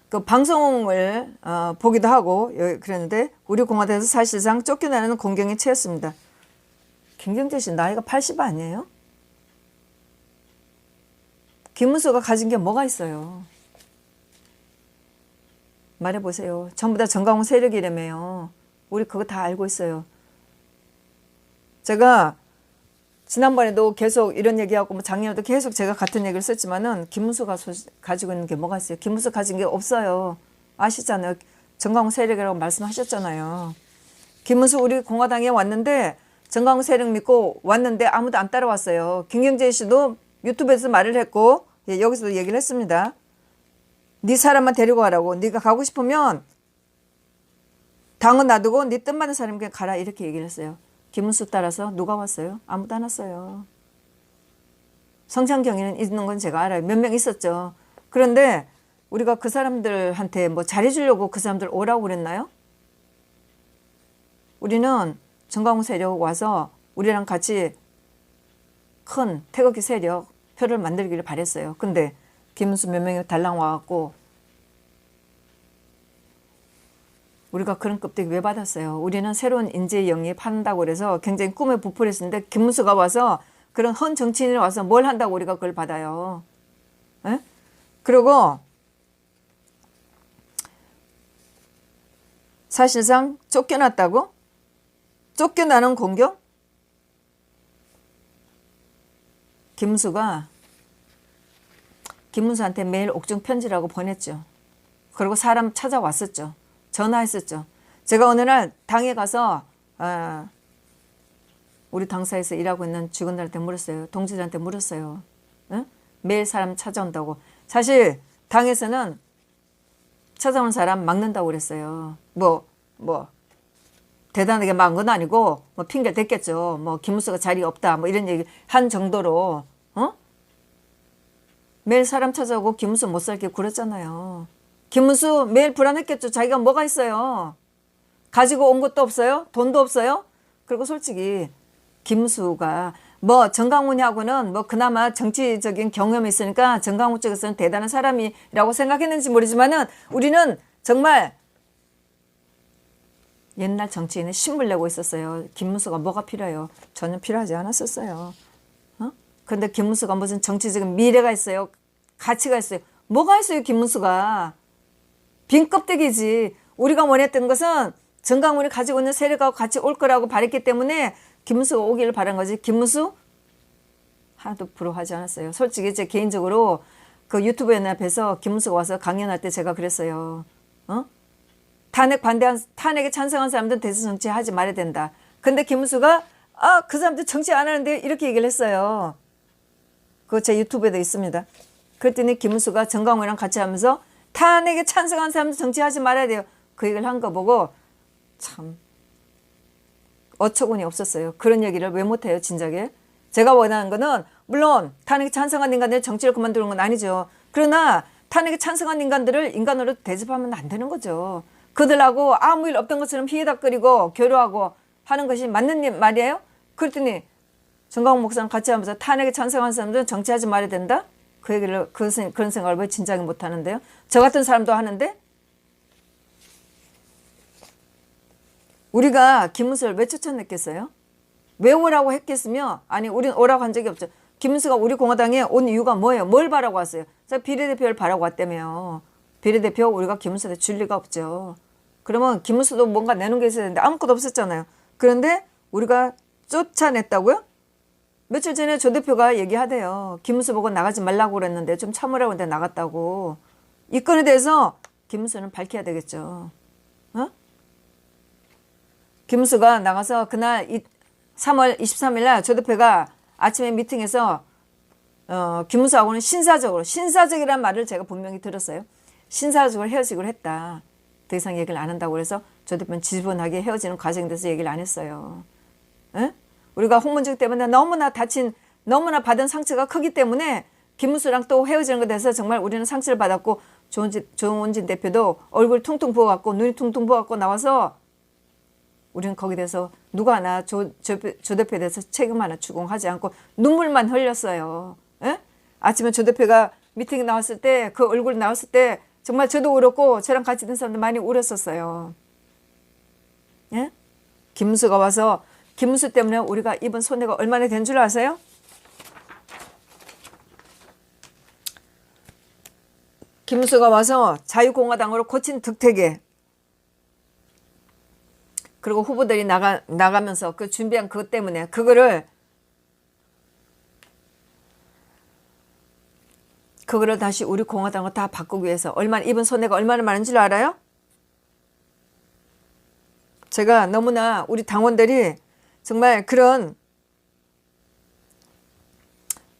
그 방송을 보기도 하고 그랬는데 우리 공화당에서 사실상 쫓겨나는 공경에 처했습니다. 김경재 씨 나이가 80 아니에요? 김문수가 가진 게 뭐가 있어요? 말해보세요. 전부 다 정강훈 세력이라며요. 우리 그거 다 알고 있어요. 제가 지난번에도 계속 이런 얘기하고 작년에도 계속 제가 같은 얘기를 썼지만은 김문수가 가지고 있는 게 뭐가 있어요? 김문수 가진 게 없어요. 아시잖아요. 정강훈 세력이라고 말씀하셨잖아요. 김문수 우리 공화당에 왔는데 정강훈 세력 믿고 왔는데 아무도 안 따라왔어요. 김경재 씨도 유튜브에서 말을 했고 여기서도 얘기를 했습니다. 네 사람만 데리고 가라고. 네가 가고 싶으면 당은 놔두고 네 뜻맞는 사람 그냥 가라 이렇게 얘기를 했어요. 김문수 따라서 누가 왔어요? 아무도 안 왔어요. 성창경에는 있는 건 제가 알아요. 몇 명 있었죠. 그런데 우리가 그 사람들한테 뭐 잘해주려고 그 사람들 오라고 그랬나요? 우리는 정강훈 세력 와서 우리랑 같이 큰 태극기 세력 표를 만들기를 바랬어요. 근데 김문수 몇 명이 달랑 와갖고 우리가 그런 껍데기 왜 받았어요? 우리는 새로운 인재 영입한다고 그래서 굉장히 꿈에 부풀었는데 김문수가 와서 그런 헌 정치인이 와서 뭘 한다고 우리가 그걸 받아요. 에? 그리고 사실상 쫓겨났다고? 쫓겨나는 공격? 김문수한테 매일 옥중 편지라고 보냈죠. 그리고 사람 찾아왔었죠. 전화했었죠. 제가 어느 날 당에 가서 우리 당사에서 일하고 있는 직원들한테 물었어요. 동지들한테 물었어요. 응? 매일 사람 찾아온다고. 사실 당에서는 찾아오는 사람 막는다고 그랬어요. 뭐 대단하게 막은 건 아니고 뭐 핑계 댔겠죠. 뭐 김문수가 자리 없다 뭐 이런 얘기 한 정도로 매일 사람 찾아오고 김문수 못 살게 굴었잖아요. 김문수 매일 불안했겠죠. 자기가 뭐가 있어요. 가지고 온 것도 없어요. 돈도 없어요. 그리고 솔직히 김문수가 뭐 정강훈하고는 뭐 그나마 정치적인 경험이 있으니까 정강훈 쪽에서는 대단한 사람이라고 생각했는지 모르지만은 우리는 정말 옛날 정치인은 신물 내고 있었어요. 김문수가 뭐가 필요해요? 전혀 필요하지 않았었어요. 그런데 김문수가 무슨 정치적인 미래가 있어요? 가치가 있어요? 뭐가 있어요, 김문수가? 빈 껍데기지. 우리가 원했던 것은 정강훈이 가지고 있는 세력하고 같이 올 거라고 바랬기 때문에 김문수가 오기를 바란 거지. 김문수 하나도 부러워하지 않았어요. 솔직히 제 개인적으로 그 유튜브 연합에서 김문수가 와서 강연할 때 제가 그랬어요. 탄핵에 찬성한 사람들은 대선 정치하지 말아야 된다. 근데 김문수가 그 사람들 정치 안 하는데 이렇게 얘기를 했어요. 그거 제 유튜브에도 있습니다. 그랬더니 김문수가 정강훈이랑 같이 하면서 탄핵에 찬성한 사람들 정치하지 말아야 돼요. 그 얘기를 한 거 보고 참 어처구니 없었어요. 그런 얘기를 왜 못해요, 진작에. 제가 원하는 거는 물론 탄핵에 찬성한 인간들 정치를 그만두는 건 아니죠. 그러나 탄핵에 찬성한 인간들을 인간으로 대접하면 안 되는 거죠. 그들하고 아무 일 없던 것처럼 희닥거리고 교류하고 하는 것이 맞는 말이에요? 그랬더니 정강훈 목사랑 같이 하면서 탄핵에 찬성한 사람들은 정치하지 말아야 된다? 그 얘기를 그런 생각을 왜 진작에 못 하는데요? 저 같은 사람도 하는데 우리가 김문수를 왜 쫓아냈겠어요? 왜 오라고 했겠으며 아니 우리는 오라고 한 적이 없죠. 김문수가 우리 공화당에 온 이유가 뭐예요? 뭘 바라고 왔어요? 제가 비례대표를 바라고 왔다며요. 비례대표 우리가 김문수한테 줄 리가 없죠. 그러면 김문수도 뭔가 내는 게 있어야 되는데 아무것도 없었잖아요. 그런데 우리가 쫓아냈다고요? 며칠 전에 조 대표가 얘기하대요. 김문수 보고 나가지 말라고 그랬는데 좀 참으라고 했는데 나갔다고. 이 건에 대해서 김문수는 밝혀야 되겠죠. 김문수가 나가서 그날 3월 23일 날 조 대표가 아침에 미팅에서 김문수하고는 신사적이라는 말을 제가 분명히 들었어요. 신사적으로 헤어지기로 했다. 더 이상 얘기를 안 한다고 그래서 조 대표는 지분하게 헤어지는 과정에 대해서 얘기를 안 했어요. 에? 우리가 홍문종 때문에 너무나 받은 상처가 크기 때문에 김문수랑 또 헤어지는 것에 대해서 정말 우리는 상처를 받았고 조원진 대표도 얼굴 퉁퉁 부어갖고 눈이 퉁퉁 부어갖고 나와서 우리는 거기에 대해서 누가 하나 조 대표에 대해서 책임 하나 추궁하지 않고 눈물만 흘렸어요. 에? 아침에 조 대표가 미팅에 나왔을 때 그 얼굴 나왔을 때 정말 저도 울었고 저랑 같이 있는 사람들 많이 울었었어요. 예? 김문수가 와서 김문수 때문에 우리가 입은 손해가 얼마나 된 줄 아세요? 김문수가 와서 자유공화당으로 고친 득택에 그리고 후보들이 나가면서 그 준비한 그것 때문에 그거를 다시 우리 공화당을 다 바꾸기 위해서 입은 손해가 얼마나 많은 줄 알아요? 제가 너무나 우리 당원들이 정말 그런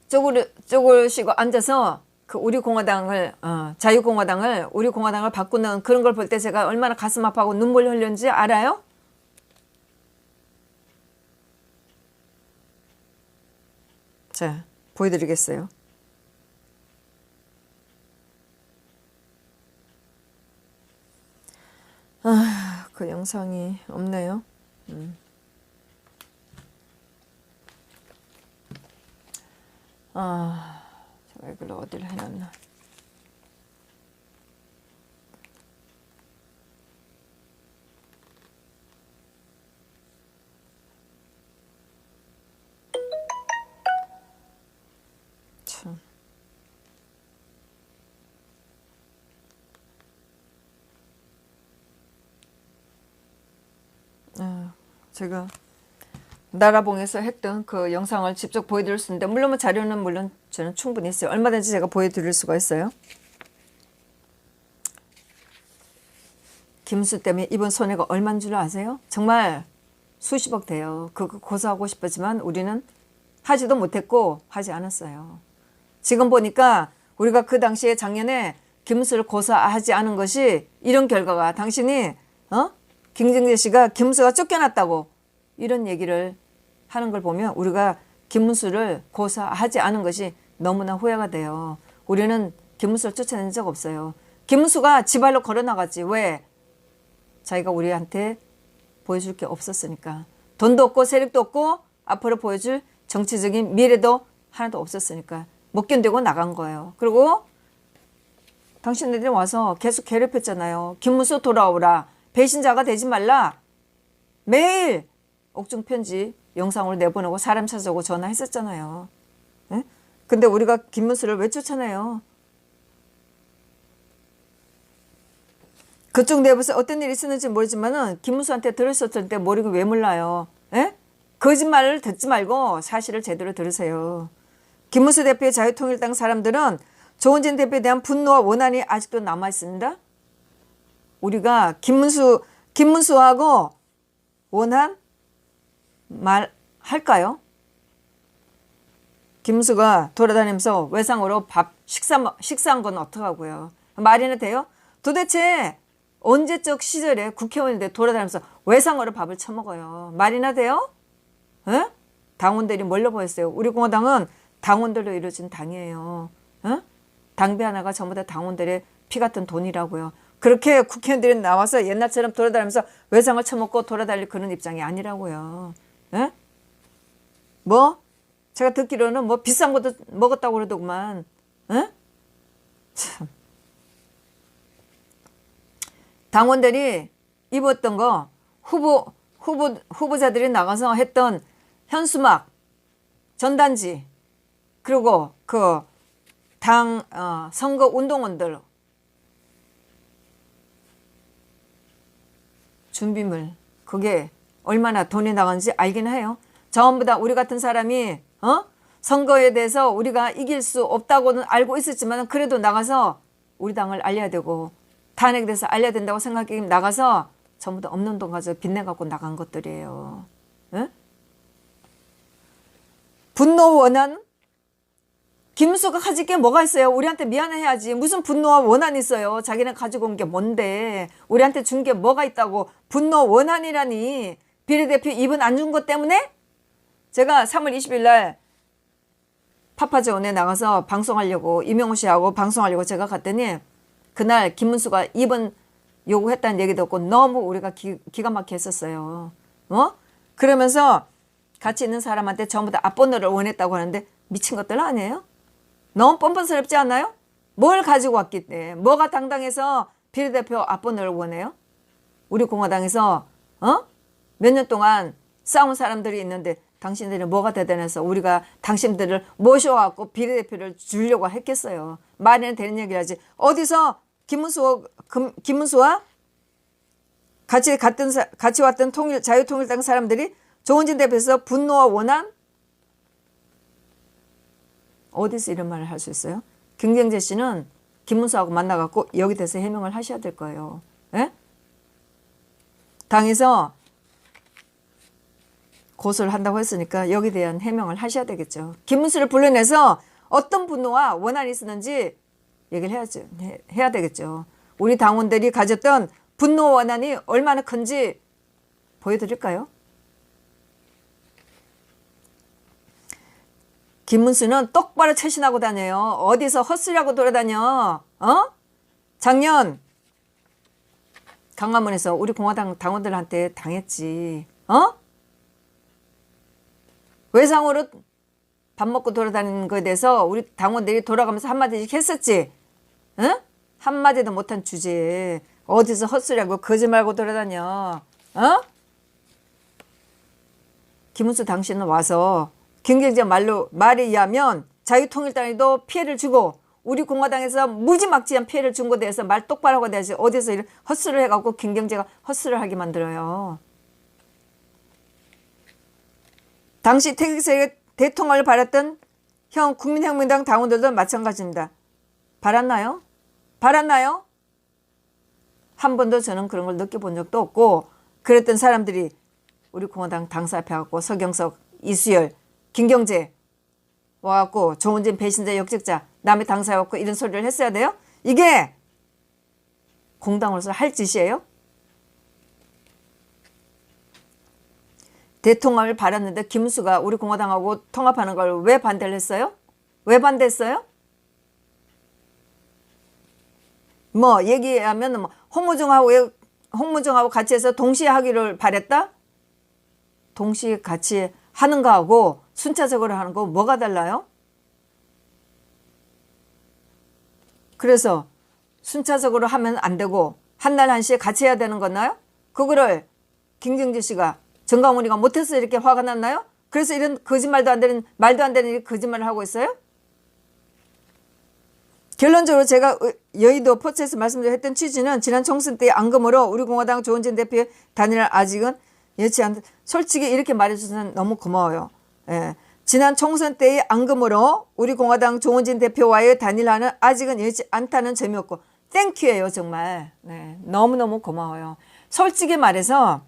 쪼그리시고 앉아서 그 우리 공화당을 자유공화당을 우리 공화당을 바꾸는 그런 걸 볼 때 제가 얼마나 가슴 아파하고 눈물 흘렸는지 알아요? 자, 보여드리겠어요. 그 영상이 없네요. 제가 이걸 어디를 해놨나. 참. 제가 나라봉에서 했던 그 영상을 직접 보여드릴 수 있는데 물론 자료는 물론 저는 충분히 있어요. 얼마든지 제가 보여드릴 수가 있어요. 김문수 때문에 입은 손해가 얼마인 줄 아세요? 정말 수십억 돼요. 그거 고소하고 싶었지만 우리는 하지도 못했고 하지 않았어요. 지금 보니까 우리가 그 당시에 작년에 김문수를 고소하지 않은 것이 이런 결과가 당신이 김정재 씨가 김문수가 쫓겨났다고 이런 얘기를 하는 걸 보면 우리가 김문수를 고소하지 않은 것이 너무나 후회가 돼요. 우리는 김문수를 쫓아낸 적 없어요. 김문수가 지발로 걸어나갔지. 왜? 자기가 우리한테 보여줄 게 없었으니까. 돈도 없고 세력도 없고 앞으로 보여줄 정치적인 미래도 하나도 없었으니까 못 견디고 나간 거예요. 그리고 당신들이 와서 계속 괴롭혔잖아요. 김문수 돌아오라. 배신자가 되지 말라. 매일 옥중 편지 영상으로 내보내고 사람 찾아오고 전화했었잖아요. 에? 근데 우리가 김문수를 왜 쫓아내요? 그쪽 내부에서 어떤 일이 있었는지 모르지만은 김문수한테 들었었을 때 머리가 왜 몰라요? 에? 거짓말을 듣지 말고 사실을 제대로 들으세요. 김문수 대표의 자유통일당 사람들은 조원진 대표에 대한 분노와 원한이 아직도 남아 있습니다. 우리가 김문수하고 원한 말할까요? 김문수가 돌아다니면서 외상으로 식사한 건 어떡하고요? 말이나 돼요? 도대체 언제적 시절에 국회의원인데 돌아다니면서 외상으로 밥을 처먹어요? 말이나 돼요? 에? 당원들이 뭘로 보였어요? 우리 공화당은 당원들로 이루어진 당이에요. 에? 당비 하나가 전부 다 당원들의 피 같은 돈이라고요. 그렇게 국회의원들이 나와서 옛날처럼 돌아다니면서 외상을 처먹고 돌아다닐 그런 입장이 아니라고요. 에? 뭐? 제가 듣기로는 뭐 비싼 것도 먹었다고 그러더구만. 에? 참. 당원들이 입었던 거 후보자들이 나가서 했던 현수막, 전단지, 그리고 그 당 선거 운동원들 준비물, 그게 얼마나 돈이 나가는지 알긴 해요. 전부 다 우리 같은 사람이 선거에 대해서 우리가 이길 수 없다고는 알고 있었지만 그래도 나가서 우리 당을 알려야 되고 탄핵에 대해서 알려야 된다고 생각하기 나가서 전부 다 없는 돈 가지고 빚내갖고 나간 것들이에요. 에? 분노 원한? 김문수가 가질 게 뭐가 있어요? 우리한테 미안해야지. 무슨 분노와 원한이 있어요? 자기는 가지고 온 게 뭔데? 우리한테 준 게 뭐가 있다고 분노 원한이라니. 비례대표 입은 안 준 것 때문에? 제가 3월 20일 날 파파존에 나가서 방송하려고 이명호 씨하고 방송하려고 제가 갔더니 그날 김문수가 입은 요구했다는 얘기 듣고 너무 우리가 기가 막히게 했었어요. 그러면서 같이 있는 사람한테 전부 다 앞번호를 원했다고 하는데 미친 것들 아니에요? 너무 뻔뻔스럽지 않아요? 뭘 가지고 왔기 때문에 뭐가 당당해서 비례대표 앞번호를 원해요? 우리 공화당에서 몇 년 동안 싸운 사람들이 있는데 당신들이 뭐가 대단해서 우리가 당신들을 모셔갖고 비례대표를 주려고 했겠어요. 말이나 되는 얘기라지. 어디서 김문수와 같이 왔던 자유통일당 사람들이 조원진 대표에서 분노와 원한? 어디서 이런 말을 할 수 있어요? 김경재 씨는 김문수하고 만나갖고 여기 대해서 해명을 하셔야 될 거예요. 에? 당에서 고소를 한다고 했으니까 여기에 대한 해명을 하셔야 되겠죠. 김문수를 불러내서 어떤 분노와 원한이 있었는지 얘기를 해야 되겠죠. 우리 당원들이 가졌던 분노 원한이 얼마나 큰지 보여드릴까요? 김문수는 똑바로 처신하고 다녀요. 어디서 헛소리하고 돌아다녀. 작년 강화문에서 우리 공화당 당원들한테 당했지. 외상으로 밥 먹고 돌아다니는 거에 대해서 우리 당원들이 돌아가면서 한마디씩 했었지. 한마디도 못한 주제에 어디서 헛소리하고 거짓말하고 돌아다녀. 김문수 당신은 와서 김경재 말에 의하면 자유통일당에도 피해를 주고 우리 공화당에서 무지막지한 피해를 준 것에 대해서 말 똑바로 하고 대야지 어디서 이런 헛소리를 해갖고 김경재가 헛소리를 하게 만들어요. 당시 태극세력 대통령을 바랐던 형 국민혁명당 당원들도 마찬가지입니다. 바랐나요? 한 번도 저는 그런 걸 느껴본 적도 없고 그랬던 사람들이 우리 공화당 당사 앞에 와갖고 서경석, 이수열, 김경재 와갖고 조원진 배신자 역적자 남의 당사에 와갖고 이런 소리를 했어야 돼요? 이게 공당으로서 할 짓이에요? 대통령을 바랐는데 김문수가 우리 공화당하고 통합하는 걸 왜 반대를 했어요? 왜 반대했어요? 뭐 얘기하면 뭐 홍문정하고 같이 해서 동시에 하기를 바랬다? 동시에 같이 하는 거하고 순차적으로 하는 거 뭐가 달라요? 그래서 순차적으로 하면 안 되고 한날 한시에 같이 해야 되는 거나요? 그거를 김경재 씨가 정강훈이가 못해서 이렇게 화가 났나요? 그래서 이런 거짓말도 안 되는 말도 안 되는 거짓말을 하고 있어요? 결론적으로 제가 여의도 포츠에서 말씀드렸던 취지는 지난 총선 때 앙금으로 우리 공화당 조원진 대표의 단일화 아직은 예치 않다. 솔직히 이렇게 말해주셔서 너무 고마워요. 예. 지난 총선 때의 앙금으로 우리 공화당 조원진 대표와의 단일화는 아직은 예치 않다는 점이었고 땡큐예요 정말. 네. 너무너무 고마워요. 솔직히 말해서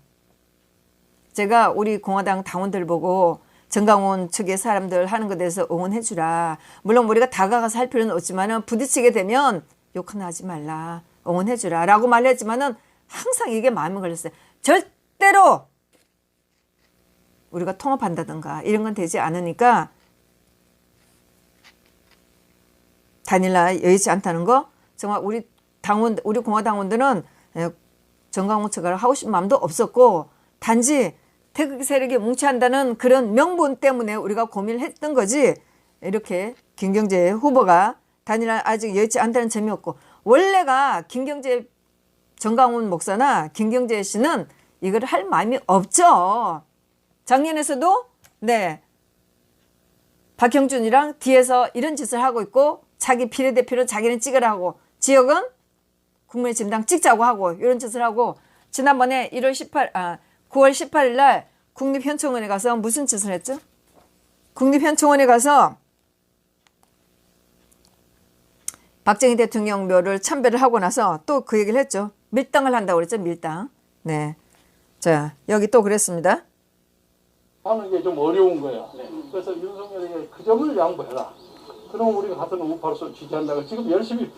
제가 우리 공화당 당원들 보고 정강훈 측의 사람들 하는 것에 대해서 응원해 주라. 물론 우리가 다가가서 할 필요는 없지만은 부딪히게 되면 욕은 하지 말라. 응원해 주라. 라고 말했지만은 항상 이게 마음에 걸렸어요. 절대로 우리가 통합한다든가 이런 건 되지 않으니까 단일화 여의치 않다는 거 정말 우리 공화당원들은 정강훈 측을 하고 싶은 마음도 없었고 단지 태극기 세력이 뭉쳐한다는 그런 명분 때문에 우리가 고민을 했던 거지 이렇게 김경재 후보가 단일화 아직 여의치 않다는 점이었고 원래가 김경재 정강훈 목사나 김경재 씨는 이걸 할 마음이 없죠. 작년에서도 네 박형준이랑 뒤에서 이런 짓을 하고 있고 자기 비례대표를 자기는 찍으라 하고 지역은 국민의힘당 찍자고 하고 이런 짓을 하고 지난번에 9월 18일 날 국립현충원에 가서 무슨 짓을 했죠? 국립현충원에 가서 박정희 대통령 묘를 참배를 하고 나서 또 그 얘기를 했죠. 밀당을 한다고 그랬죠. 밀당. 네. 자, 여기 또 그랬습니다. 하는 게 좀 어려운 거야. 그래서 윤석열에게 그 점을 양보해라. 그럼 우리가 같은 우파로서 지지한다고 지금 열심히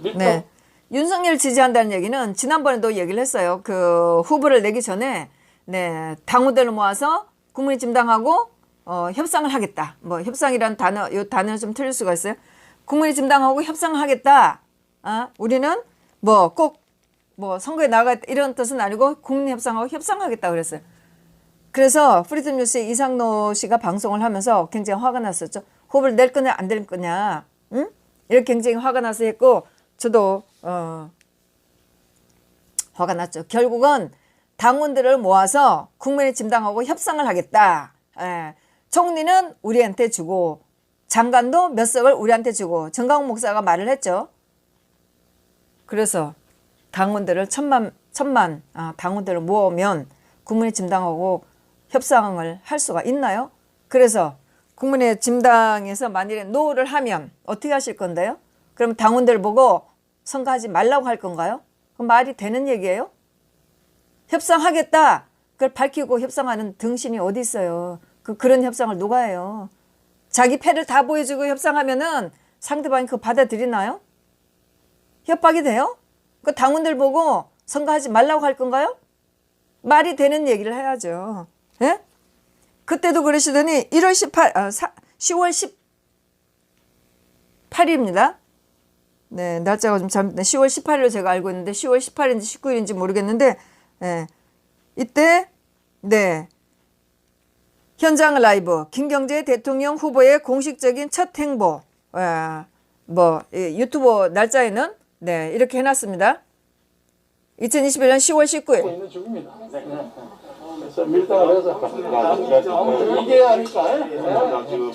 밀당. 네. 윤석열 지지한다는 얘기는 지난번에도 얘기를 했어요. 그 후보를 내기 전에 네 당원들을 모아서 국민의힘당하고 협상을 하겠다. 뭐 협상이란 단어, 이 단어는 좀 틀릴 수가 있어요. 국민의힘당하고 협상을 하겠다. 우리는 뭐 꼭 뭐 선거에 나가겠다 이런 뜻은 아니고 국민협상하고 협상하겠다 그랬어요. 그래서 프리덤 뉴스의 이상노 씨가 방송을 하면서 굉장히 화가 났었죠. 후보를 낼 거냐 안 낼 거냐, 응? 이렇게 굉장히 화가 나서 했고 저도 화가 났죠. 결국은 당원들을 모아서 국민의힘당하고 협상을 하겠다. 예. 총리는 우리한테 주고 장관도 몇 석을 우리한테 주고 정강훈 목사가 말을 했죠. 그래서 당원들을 천만 당원들을 모으면 국민의힘당하고 협상을 할 수가 있나요? 그래서 국민의힘당에서 만일에 노를 하면 어떻게 하실 건데요? 그럼 당원들 보고 선거하지 말라고 할 건가요? 그럼 말이 되는 얘기예요? 협상하겠다. 그걸 밝히고 협상하는 등신이 어디 있어요? 그런 협상을 누가 해요? 자기 패를 다 보여주고 협상하면은 상대방이 그거 받아들이나요? 협박이 돼요? 그 당원들 보고 선거하지 말라고 할 건가요? 말이 되는 얘기를 해야죠. 예? 그때도 그러시더니 10월 18일입니다. 네, 날짜가 좀 잘못됐네. 10월 18일로 제가 알고 있는데 10월 18일인지 19일인지 모르겠는데 예. 이때 네 현장 라이브 김경재 대통령 후보의 공식적인 첫 행보 유튜브 날짜에는 네 이렇게 해놨습니다. 2021년 10월 19일 있는 중입니다. 그래서 밀당을 해서 이게 아닐까?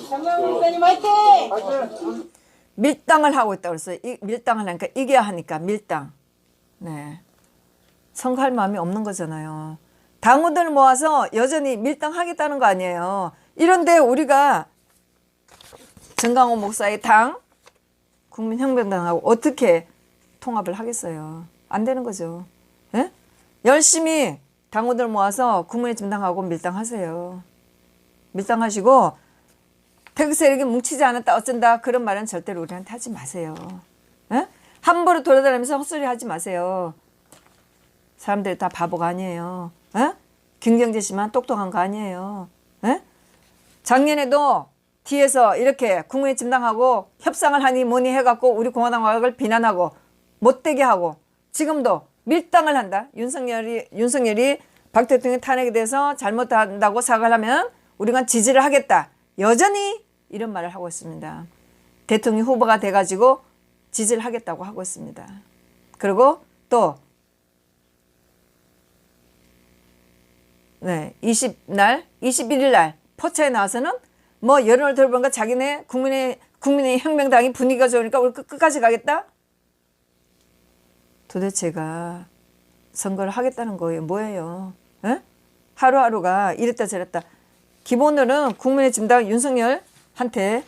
장관님 화이팅! 밀당을 하고 있다고 그랬어요. 밀당을 하니까 이겨야 하니까 밀당. 네. 선거할 마음이 없는 거잖아요. 당원들 모아서 여전히 밀당하겠다는 거 아니에요. 이런데 우리가 정강훈 목사의 당 국민혁명당하고 어떻게 통합을 하겠어요. 안 되는 거죠. 예? 열심히 당원들 모아서 국민의힘당하고 밀당하세요. 밀당하시고 태극 세력이 뭉치지 않았다 어쩐다 그런 말은 절대로 우리한테 하지 마세요. 예? 함부로 돌아다니면서 헛소리 하지 마세요. 사람들이 다 바보가 아니에요. 예? 김경재 씨만 똑똑한 거 아니에요. 예? 작년에도 뒤에서 이렇게 국민의힘당하고 협상을 하니 뭐니 해갖고 우리 공화당을 비난하고 못되게 하고 지금도 밀당을 한다. 윤석열이 박 대통령 탄핵에 대해서 잘못한다고 사과를 하면 우리가 지지를 하겠다. 여전히 이런 말을 하고 있습니다. 대통령 후보가 돼가지고 지지를 하겠다고 하고 있습니다. 그리고 또 21일 날 포차에 나와서는 뭐 여론을 들어보니까 자기네 국민의 혁명당이 분위기가 좋으니까 우리 끝까지 가겠다? 도대체가 선거를 하겠다는 거예요. 뭐예요? 에? 하루하루가 이랬다 저랬다. 기본으로는 국민의 진당 윤석열한테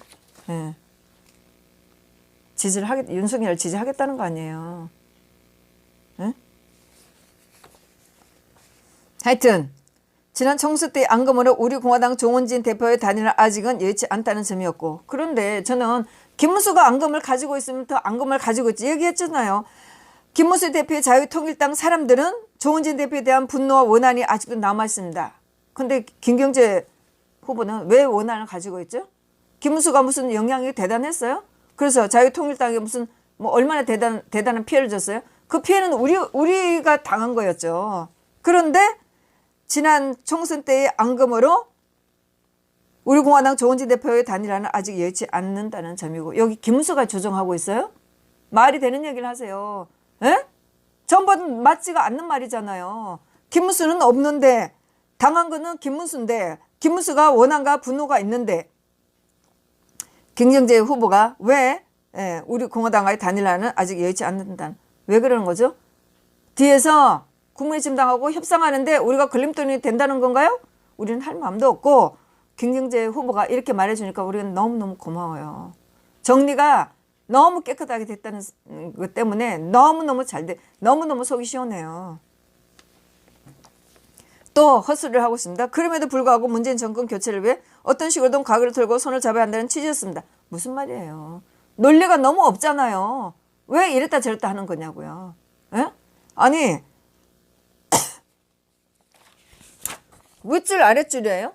윤석열을 지지하겠다는 거 아니에요. 에? 하여튼 지난 총선 때 앙금으로 우리 공화당 조원진 대표의 단일화 아직은 여의치 않다는 점이었고, 그런데 저는 김문수가 앙금을 가지고 있으면 더 앙금을 가지고 있지 얘기했잖아요. 김문수 대표의 자유통일당 사람들은 조원진 대표에 대한 분노와 원한이 아직도 남아있습니다. 근데 김경재 후보는 왜 원한을 가지고 있죠? 김문수가 무슨 영향이 대단했어요? 그래서 자유통일당이 무슨 뭐 얼마나 대단한 피해를 줬어요? 그 피해는 우리가 당한 거였죠. 그런데 지난 총선 때의 앙금으로 우리 공화당 조원진 대표의 단일화는 아직 여의치 않는다는 점이고, 여기 김문수가 조정하고 있어요? 말이 되는 얘기를 하세요. 에? 전부 맞지가 않는 말이잖아요. 김문수는 없는데 당한 거는 김문수인데, 김문수가 원한과 분노가 있는데 김경재 후보가 왜 우리 공화당과의 단일화는 아직 여의치 않는다. 왜 그러는 거죠? 뒤에서 국민의힘당하고 협상하는데 우리가 걸림돌이 된다는 건가요? 우리는 할 마음도 없고, 김경재 후보가 이렇게 말해주니까 우리는 너무너무 고마워요. 정리가 너무 깨끗하게 됐다는 것 때문에 너무너무 너무너무 속이 시원해요. 또 헛소리를 하고 있습니다. 그럼에도 불구하고 문재인 정권 교체를 위해 어떤 식으로든 각을 들고 손을 잡아야 한다는 취지였습니다. 무슨 말이에요? 논리가 너무 없잖아요. 왜 이랬다 저랬다 하는 거냐고요. 에? 아니 윗줄 아랫줄이에요?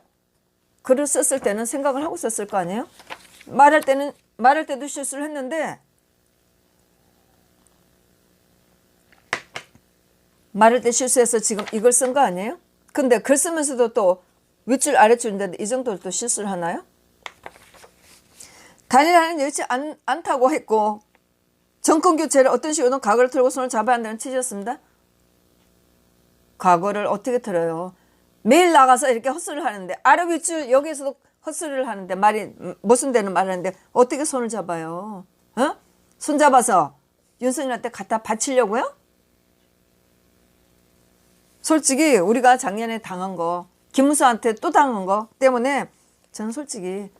글을 썼을 때는 생각을 하고 썼을 거 아니에요? 말할 때도 실수를 했는데 말할 때 실수해서 지금 이걸 쓴 거 아니에요? 근데 글 쓰면서도 또 윗줄 아랫줄인데 이 정도로 또 실수를 하나요? 단일화는 여의치 않다고 했고, 정권 교체를 어떤 식으로든 각오를 틀고 손을 잡아야 한다는 취지였습니다. 각오를 어떻게 틀어요? 매일 나가서 이렇게 헛소리를 하는데, 아래 윗줄 여기에서도 헛소리를 하는데, 말이 모순되는 말을 하는데 어떻게 손을 잡아요? 어? 손 잡아서 윤석열한테 갖다 바치려고요? 솔직히 우리가 작년에 당한 거, 김문수한테 또 당한 거 때문에 저는 솔직히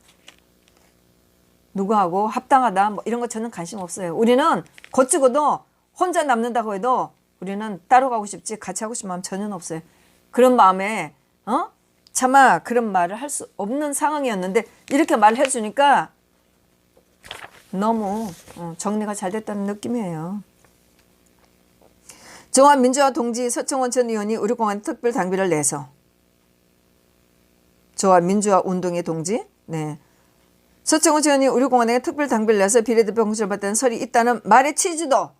누구하고 합당하다 뭐 이런 거 저는 관심 없어요. 우리는 거치고도 혼자 남는다고 해도 우리는 따로 가고 싶지 같이 하고 싶은 마음 전혀 없어요. 그런 마음에 차마 그런 말을 할 수 없는 상황이었는데 이렇게 말을 해주니까 너무 정리가 잘 됐다는 느낌이에요. 조합민주화 동지 서청원 전 의원이 우리 공화당 특별 당비를 내서, 조합민주화 운동의 동지, 서청원 전 의원이 우리 공화당에 특별 당비를 내서 비례대표 공천을 받다는 설이 있다는 말의 취지도,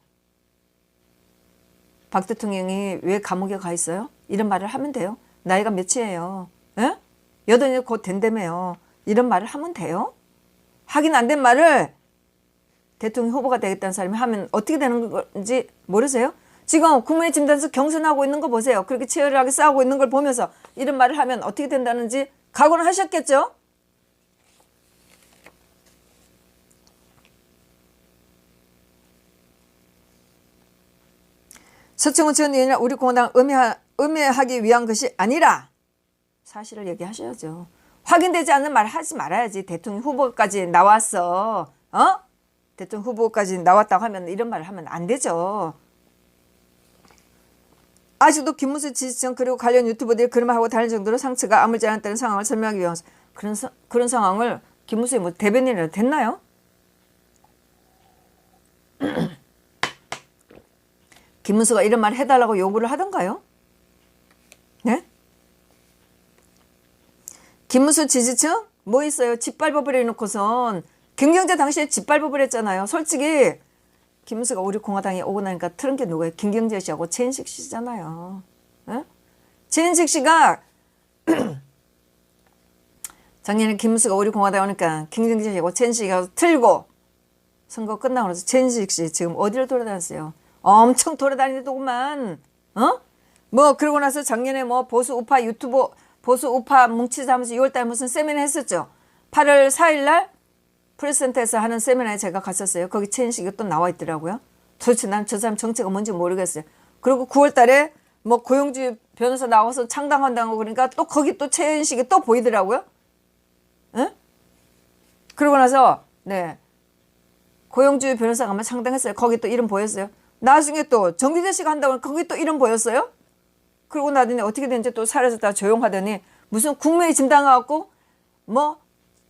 박 대통령이 왜 감옥에 가 있어요? 이런 말을 하면 돼요. 나이가 몇이에요? 에? 8이 곧 된다며요. 이런 말을 하면 돼요? 하긴 안 된 말을 대통령 후보가 되겠다는 사람이 하면 어떻게 되는 건지 모르세요? 지금 국민의힘당에서 경선하고 있는 거 보세요. 그렇게 치열하게 싸우고 있는 걸 보면서 이런 말을 하면 어떻게 된다는지 각오는 하셨겠죠? 서청원 전 의원이 우리 공화당 음해하기 위한 것이 아니라 사실을 얘기하셔야죠. 확인되지 않는 말 하지 말아야지. 대통령 후보까지 나왔어. 대통령 후보까지 나왔다고 하면 이런 말을 하면 안 되죠. 아직도 김문수 지지층 그리고 관련 유튜버들이 그런 말하고 다를 정도로 상처가 아물지 않았다는 상황을 설명하기 위해서 그런 상황을 김문수의 뭐 대변인이라도 됐나요? 김문수가 이런 말 해달라고 요구를 하던가요? 네? 김문수 지지층? 뭐 있어요? 짓밟아버려놓고선 김경재 당시에 짓밟아버렸잖아요. 솔직히 김문수가 우리 공화당에 오고 나니까 틀은 게 누구예요? 김경재 씨하고 최인식 씨잖아요. 네? 최인식 씨가 작년에 김문수가 우리 공화당 오니까 김경재 씨하고 최인식이 가서 틀고 선거 끝나고 나서 최인식 씨 지금 어디를 돌아다녔어요? 엄청 돌아다니더구만. 어? 뭐 그러고 나서 작년에 뭐 보수 우파 유튜브 보수 우파 뭉치자 하면서 6월달에 무슨 세미나 했었죠. 8월 4일날 프레스센터에서 하는 세미나에 제가 갔었어요. 거기 최인식이 또 나와 있더라고요. 도대체 난 저 사람 정체가 뭔지 모르겠어요. 그리고 9월달에 뭐 고용주 변호사 나와서 창당한다고 그러니까 또 거기 또 최인식이 또 보이더라고요. 응? 그러고 나서 네 고용주 변호사가 아마 창당했어요. 거기 또 이름 보였어요. 나중에 또 정규재 씨가 한다고 거기 또 이름 보였어요. 그러고 나더니 어떻게 됐는지 또 사라졌다 조용하더니 무슨 국민의 짐 당해갖고 뭐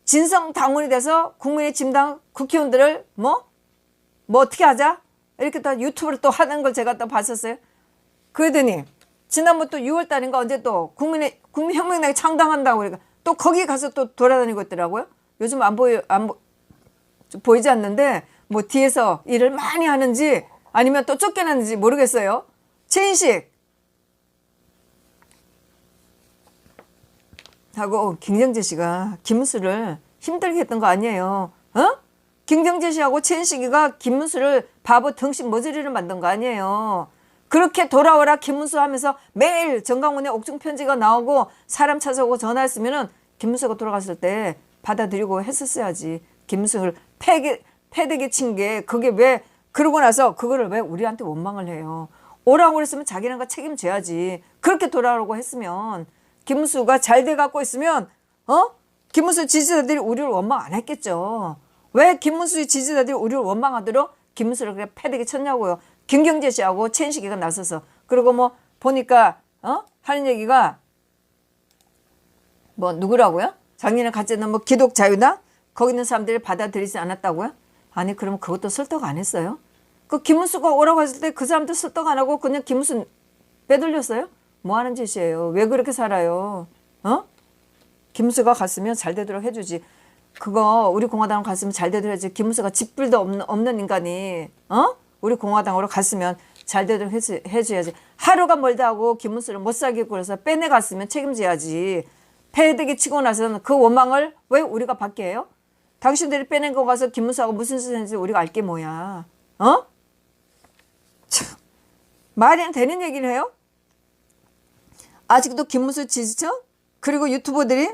진성 당원이 돼서 국민의 짐당 국회의원들을 뭐 어떻게 하자 이렇게 또 유튜브를 또 하는 걸 제가 또 봤었어요. 그러더니 지난번 또 6월달인가 언제 또 국민혁명당이 창당한다고 그러니까 또 거기 가서 또 돌아다니고 있더라고요. 요즘 보이지 않는데 뭐 뒤에서 일을 많이 하는지 아니면 또 쫓겨났는지 모르겠어요. 최인식 하고 김경재 씨가 김문수를 힘들게 했던 거 아니에요. 어? 김경재 씨하고 최인식이가 김문수를 바보 등신 머저리를 만든 거 아니에요. 그렇게 돌아오라 김문수 하면서 매일 정강훈의 옥중 편지가 나오고 사람 찾아오고 전화했으면은 김문수가 돌아갔을 때 받아들이고 했었어야지. 김문수를 패대기 친 게 그게 왜 그러고 나서 그거를 왜 우리한테 원망을 해요. 오라고 그랬으면 자기는 거 책임져야지. 그렇게 돌아오라고 했으면 김문수가 잘 돼갖고 있으면 김문수 지지자들이 우리를 원망 안 했겠죠. 왜 김문수의 지지자들이 우리를 원망하도록 김문수를 그렇게 패대기 쳤냐고요. 김경재 씨하고 최인식이가 나서서. 그리고 뭐 보니까 하는 얘기가 뭐 누구라고요? 작년에 같이 있는 뭐 기독자유당 거기 있는 사람들이 받아들이지 않았다고요? 아니 그럼 그것도 설득 안 했어요? 그 김문수가 오라고 했을 때 그 사람들 설득 안 하고 그냥 김문수 빼돌렸어요? 뭐 하는 짓이에요? 왜 그렇게 살아요? 김문수가 갔으면 잘 되도록 해주지. 그거 우리 공화당 갔으면 잘 되도록 해주지. 김문수가 집불도 없는 인간이 우리 공화당으로 갔으면 잘 되도록 해줘야지. 하루가 멀다 하고 김문수를 못 살게 그래서 빼내갔으면 책임져야지. 패대기 치고 나서는 그 원망을 왜 우리가 받게 해요? 당신들이 빼낸 거 가서 김문수하고 무슨 짓을 했는지 우리가 알 게 뭐야. 참, 말이 안 되는 얘기를 해요? 아직도 김문수 지지층? 그리고 유튜버들이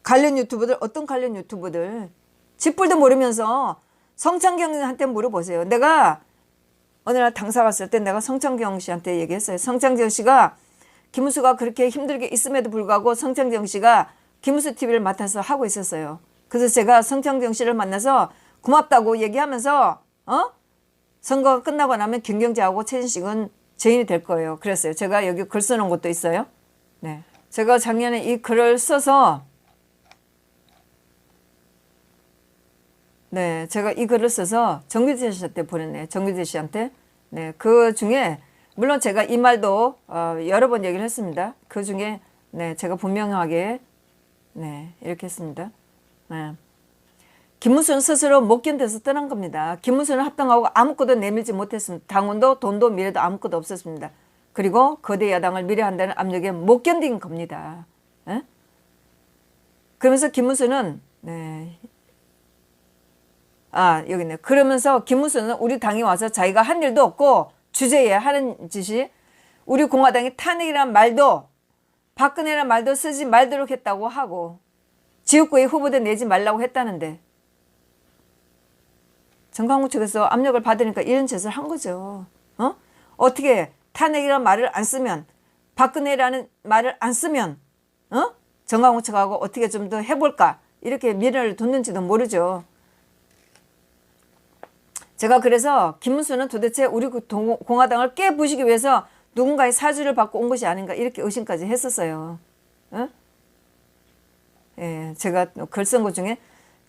관련 유튜버들 어떤 관련 유튜버들 집불도 모르면서 성창경한테 물어보세요. 내가 어느 날 당사 갔을 때 내가 성창경 씨한테 얘기했어요. 성창경 씨가 김문수가 그렇게 힘들게 있음에도 불구하고 성창경 씨가 김문수 TV를 맡아서 하고 있었어요. 그래서 제가 성창경 씨를 만나서 고맙다고 얘기하면서 선거가 끝나고 나면 김경재하고 최인식은 죄인이 될 거예요. 그랬어요. 제가 여기 글 써놓은 것도 있어요. 네, 제가 작년에 이 글을 써서 제가 이 글을 써서 정규재 씨한테 보냈네요. 정규재 씨한테. 네, 그 중에 물론 제가 이 말도 여러 번 얘기를 했습니다. 그 중에 제가 분명하게 이렇게 했습니다. 김문수는 스스로 못 견뎌서 떠난 겁니다. 김문수는 합당하고 아무것도 내밀지 못했습니다. 당원도 돈도 미래도 아무것도 없었습니다. 그리고 거대 야당을 미래한다는 압력에 못 견딘 겁니다. 그러면서 김문수는 여기 있네. 그러면서 김문수는 우리 당에 와서 자기가 한 일도 없고 주제에 하는 짓이 우리 공화당이 탄핵이란 말도 박근혜란 말도 쓰지 말도록 했다고 하고 지역구에 후보도 내지 말라고 했다는데 정강훈 측에서 압력을 받으니까 이런 짓을 한 거죠. 어떻게 탄핵이라는 말을 안 쓰면 박근혜라는 말을 안 쓰면 정강훈 측하고 어떻게 좀 더 해볼까 이렇게 미련을 뒀는지도 모르죠. 제가 그래서 김문수는 도대체 우리 공화당을 깨부시기 위해서 누군가의 사주를 받고 온 것이 아닌가 이렇게 의심까지 했었어요. 예, 제가 글 쓴 것 중에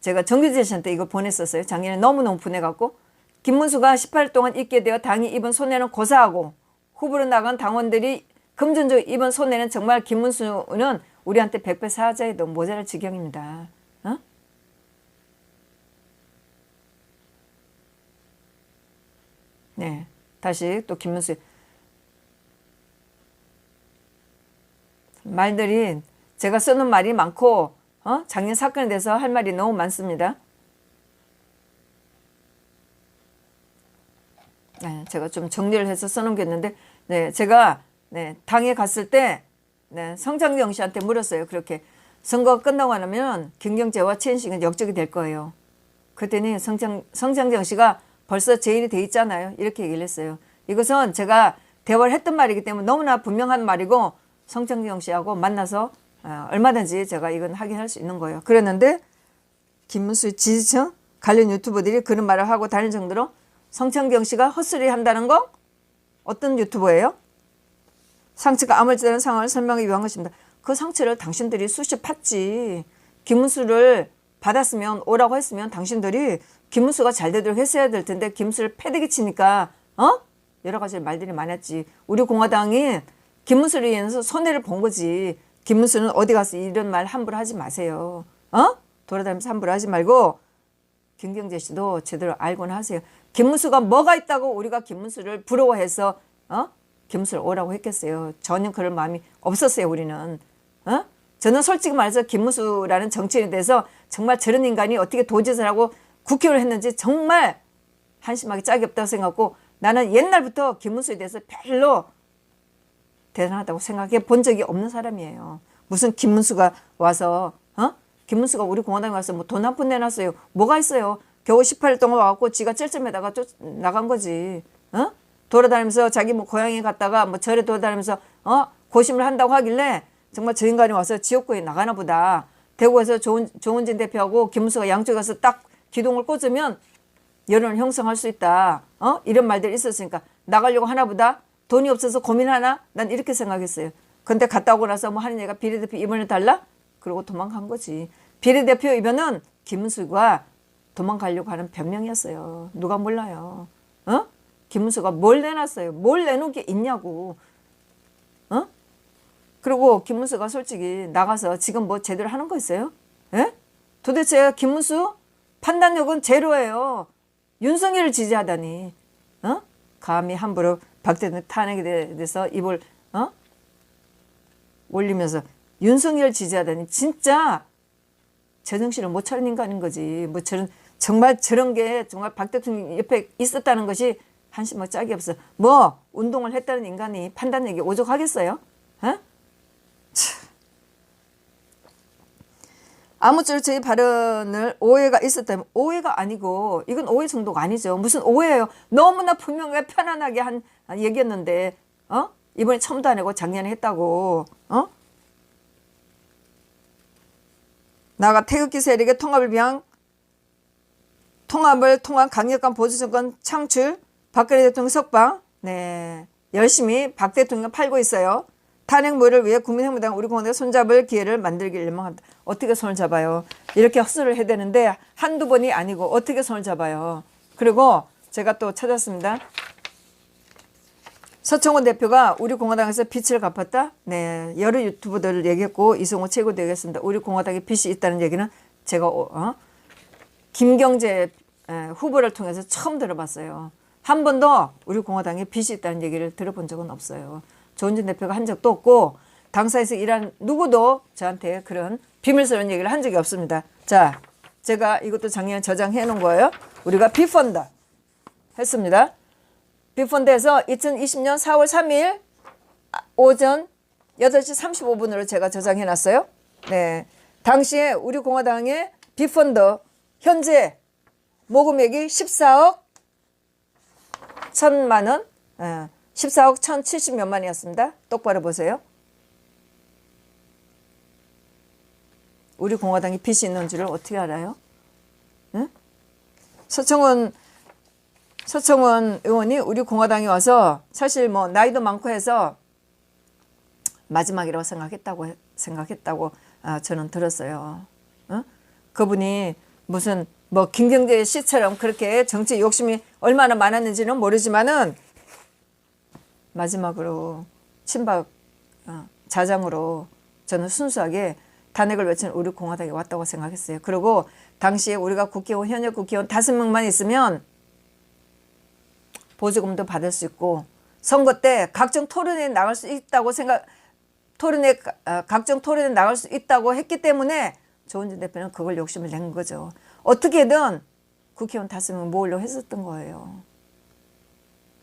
제가 정규재 씨한테 이거 보냈었어요. 작년에 너무너무 분해갖고 김문수가 18일 동안 있게 되어 당이 입은 손해는 고사하고 후보로 나간 당원들이 금전적으로 입은 손해는 정말 김문수는 우리한테 100배 사자에도 모자랄 지경입니다. 네, 다시 또 김문수 말들이 제가 쓰는 말이 많고 작년 사건에 대해서 할 말이 너무 많습니다. 네, 제가 좀 정리를 해서 써놓겠는데, 네, 제가 네, 당에 갔을 때 네, 성창경 씨한테 물었어요. 그렇게 선거가 끝나고 나면 김경재와 최인식은 역적이 될 거예요. 그랬더니 성창경 씨가 벌써 제일이 돼 있잖아요. 이렇게 얘기를 했어요. 이것은 제가 대화를 했던 말이기 때문에 너무나 분명한 말이고 성창경 씨하고 만나서 얼마든지 제가 이건 확인할 수 있는 거예요. 그랬는데 김문수 지지층 관련 유튜버들이 그런 말을 하고 다닐 정도로 성창경 씨가 헛소리 한다는 거 어떤 유튜버예요? 상처가 아물지 않은 상황을 설명하기 위한 것입니다. 그 상처를 당신들이 수십 팠지. 김문수를 받았으면 오라고 했으면 당신들이 김문수가 잘 되도록 했어야 될 텐데 김문수를 패대기 치니까 여러 가지 말들이 많았지. 우리 공화당이 김문수를 위해서 손해를 본 거지. 김문수는 어디 가서 이런 말 함부로 하지 마세요. 돌아다니면서 함부로 하지 말고 김경재 씨도 제대로 알고는 하세요. 김문수가 뭐가 있다고 우리가 김문수를 부러워해서 김문수를 오라고 했겠어요. 전혀 그런 마음이 없었어요. 우리는. 저는 솔직히 말해서 김문수라는 정치인에 대해서 정말 저런 인간이 어떻게 도지사를 하고 국회의원을 했는지 정말 한심하게 짝이 없다고 생각하고 나는 옛날부터 김문수에 대해서 별로 대단하다고 생각해 본 적이 없는 사람이에요. 무슨 김문수가 와서 김문수가 우리 공화당에 와서 뭐 돈 한 푼 내놨어요. 뭐가 있어요. 겨우 18일 동안 와갖고 지가 쩔쩔매다가 나간 거지. 돌아다니면서 자기 뭐 고향에 갔다가 뭐 절에 돌아다니면서 고심을 한다고 하길래 정말 저 인간이 와서 지역구에 나가나 보다. 대구에서 조은진 대표하고 김문수가 양쪽에 가서 딱 기둥을 꽂으면 여론을 형성할 수 있다. 이런 말들이 있었으니까 나가려고 하나 보다. 돈이 없어서 고민하나? 난 이렇게 생각했어요. 근데 갔다 오고 나서 뭐 하는 얘가 비례대표 입원을 달라? 그러고 도망간 거지. 비례대표 입원은 김문수가 도망가려고 하는 변명이었어요. 누가 몰라요. 김문수가 뭘 내놨어요. 뭘 내놓은 게 있냐고. 그리고 김문수가 솔직히 나가서 지금 뭐 제대로 하는 거 있어요? 예? 도대체 김문수 판단력은 제로예요. 윤석열을 지지하다니. 감히 함부로 박 대통령 탄핵에 대해서 입을 올리면서 윤석열 지지하다니 진짜 제정신을 못 차린 인간인 거지. 뭐 정말 저런 게 정말 박 대통령 옆에 있었다는 것이 한심하고 짝이 없어. 뭐 운동을 했다는 인간이 판단력이 오죽하겠어요? 아무쪼록 저희 발언을 오해가 있었다면 오해가 아니고 이건 오해 정도가 아니죠. 무슨 오해예요. 너무나 분명하게 편안하게 한 얘기였는데 이번에 처음도 안 하고 작년에 했다고. 나가 태극기 세력의 통합을 통한 강력한 보수정권 창출 박근혜 대통령 석방 네 열심히 박 대통령 팔고 있어요. 탄핵무효를 위해 국민행보당 우리 공화당에 손잡을 기회를 만들기를 열망한다. 어떻게 손을 잡아요? 이렇게 헛소리를 해야 되는데 한두 번이 아니고 어떻게 손을 잡아요? 그리고 제가 또 찾았습니다. 서청원 대표가 우리 공화당에서 빚을 갚았다? 네, 여러 유튜버들을 얘기했고 이승호 최고도 얘기했습니다. 우리 공화당에 빚이 있다는 얘기는 제가 김경재 후보를 통해서 처음 들어봤어요. 한 번도 우리 공화당에 빚이 있다는 얘기를 들어본 적은 없어요. 조은진 대표가 한 적도 없고 당사에서 일한 누구도 저한테 그런 비밀스러운 얘기를 한 적이 없습니다. 자, 제가 이것도 작년에 저장해 놓은 거예요. 우리가 비펀드 했습니다. 비펀드에서 2020년 4월 3일 오전 8시 35분으로 제가 저장해 놨어요. 네, 당시에 우리 공화당의 비펀드 현재 모금액이 14억 1,000만 원, 14억 1,070몇 원이었습니다. 똑바로 보세요. 우리 공화당이 빚이 있는 줄을 어떻게 알아요? 응? 서청원 의원이 우리 공화당에 와서 사실 뭐 나이도 많고 해서 마지막이라고 생각했다고 저는 들었어요. 그분이 무슨 뭐 김경재 씨처럼 그렇게 정치 욕심이 얼마나 많았는지는 모르지만은 마지막으로 친박 자장으로 저는 순수하게 탄핵을 외친 우리 공화당에 왔다고 생각했어요. 그리고 당시에 우리가 국회의원 현역 국회의원 5명만 있으면 보조금도 받을 수 있고 선거 때 각종 토론에 나갈 수 있다고 각종 토론에 나갈 수 있다고 했기 때문에 조은진 대표는 그걸 욕심을 낸 거죠. 어떻게든 국회의원 다수를 모으려고 했었던 거예요.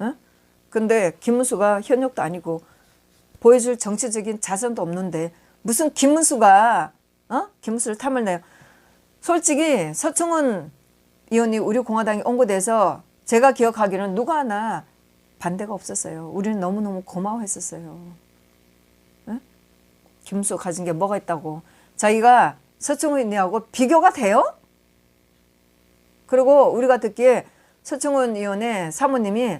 응? 근데 김문수가 현역도 아니고 보여줄 정치적인 자산도 없는데 무슨 김문수가 김문수를 탐을 내요. 솔직히 서청원 의원이 우리 공화당에 온거돼서 제가 기억하기로는 누가 하나 반대가 없었어요. 우리는 너무너무 고마워했었어요. 응? 김문수가 가진 게 뭐가 있다고. 자기가 서청원 의원하고 비교가 돼요? 그리고 우리가 듣기에 서청원 의원의 사모님이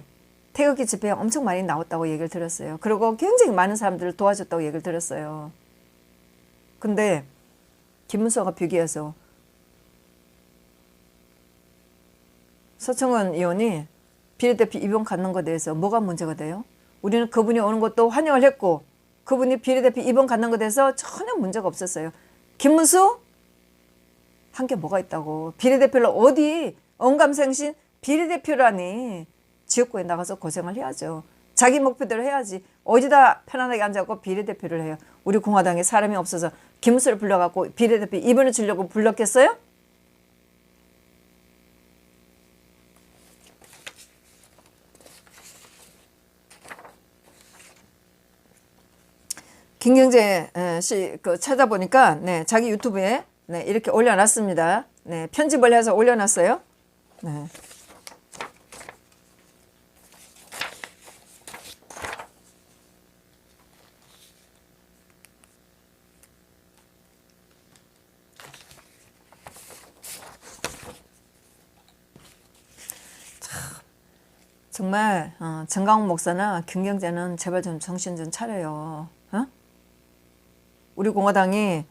태극기 집회에 엄청 많이 나왔다고 얘기를 들었어요. 그리고 굉장히 많은 사람들을 도와줬다고 얘기를 들었어요. 근데 김문수가 비교해서 서청원 의원이 비례대표 입원 갖는 것에 대해서 뭐가 문제가 돼요? 우리는 그분이 오는 것도 환영을 했고 그분이 비례대표 입원 갖는 것에 대해서 전혀 문제가 없었어요. 김문수? 한 게 뭐가 있다고. 비례대표를 어디 언감생신 비례대표라니. 지역구에 나가서 고생을 해야죠. 자기 목표대로 해야지. 어디다 편안하게 앉아서 비례대표를 해요. 우리 공화당에 사람이 없어서 김문수를 불러갖고 비례대표 입원을 주려고 불렀겠어요? 김경재 씨 찾아보니까 네, 자기 유튜브에 네, 이렇게 올려놨습니다. 네, 편집을 해서 올려놨어요. 네. 정말 정강훈 목사나 김경재는 제발 좀 정신 좀 차려요. 어? 우리 공화당이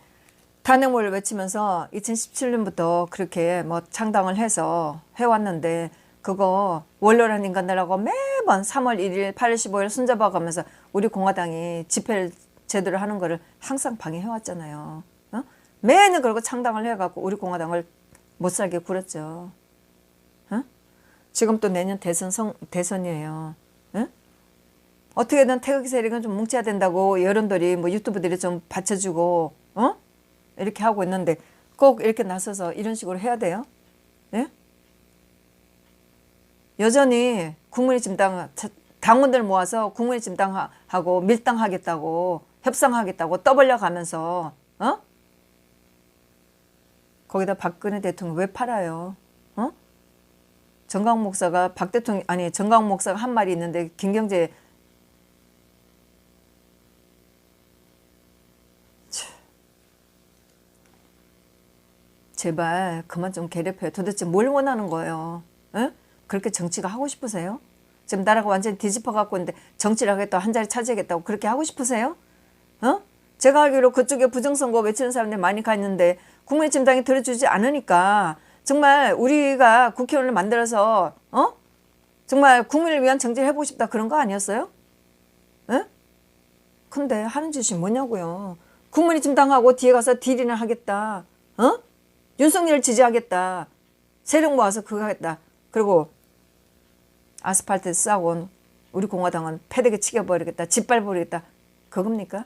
탄핵을 외치면서 2017년부터 그렇게 뭐 창당을 해서 해왔는데 그거 원로라는 인간들하고 매번 3월 1일, 8월 15일 손잡아가면서 우리 공화당이 집회를 제대로 하는 거를 항상 방해해왔잖아요. 어? 매년 그러고 창당을 해갖고 우리 공화당을 못살게 굴었죠. 어? 지금 또 내년 대선이에요. 어? 어떻게든 태극기 세력은 좀 뭉쳐야 된다고 여론들이 뭐 유튜브들이 좀 받쳐주고 이렇게 하고 있는데 꼭 이렇게 나서서 이런 식으로 해야 돼요? 예? 여전히 국민의힘 당원들 모아서 국민의힘 당하고 밀당하겠다고 협상하겠다고 떠벌려 가면서 거기다 박근혜 대통령 왜 팔아요? 정강훈 목사가 정강훈 목사가 한 말이 있는데 김경재 제발 그만 좀 괴롭혀요. 도대체 뭘 원하는 거예요? 에? 그렇게 정치가 하고 싶으세요? 지금 나라가 완전히 뒤집어 갖고 있는데 정치를 하겠다, 한 자리 차지하겠다고 그렇게 하고 싶으세요? 제가 알기로 그쪽에 부정선거 외치는 사람들 많이 가 있는데 국민의힘 당이 들어주지 않으니까 정말 우리가 국회의원을 만들어서 정말 국민을 위한 정치를 해보고 싶다 그런 거 아니었어요? 에? 근데 하는 짓이 뭐냐고요. 국민의힘 당하고 뒤에 가서 딜이나 하겠다. 윤석열을 지지하겠다. 세력 모아서 그거 하겠다. 그리고 아스팔트 싸고 온 우리 공화당은 패대기 치겨버리겠다. 짓밟아버리겠다. 그겁니까?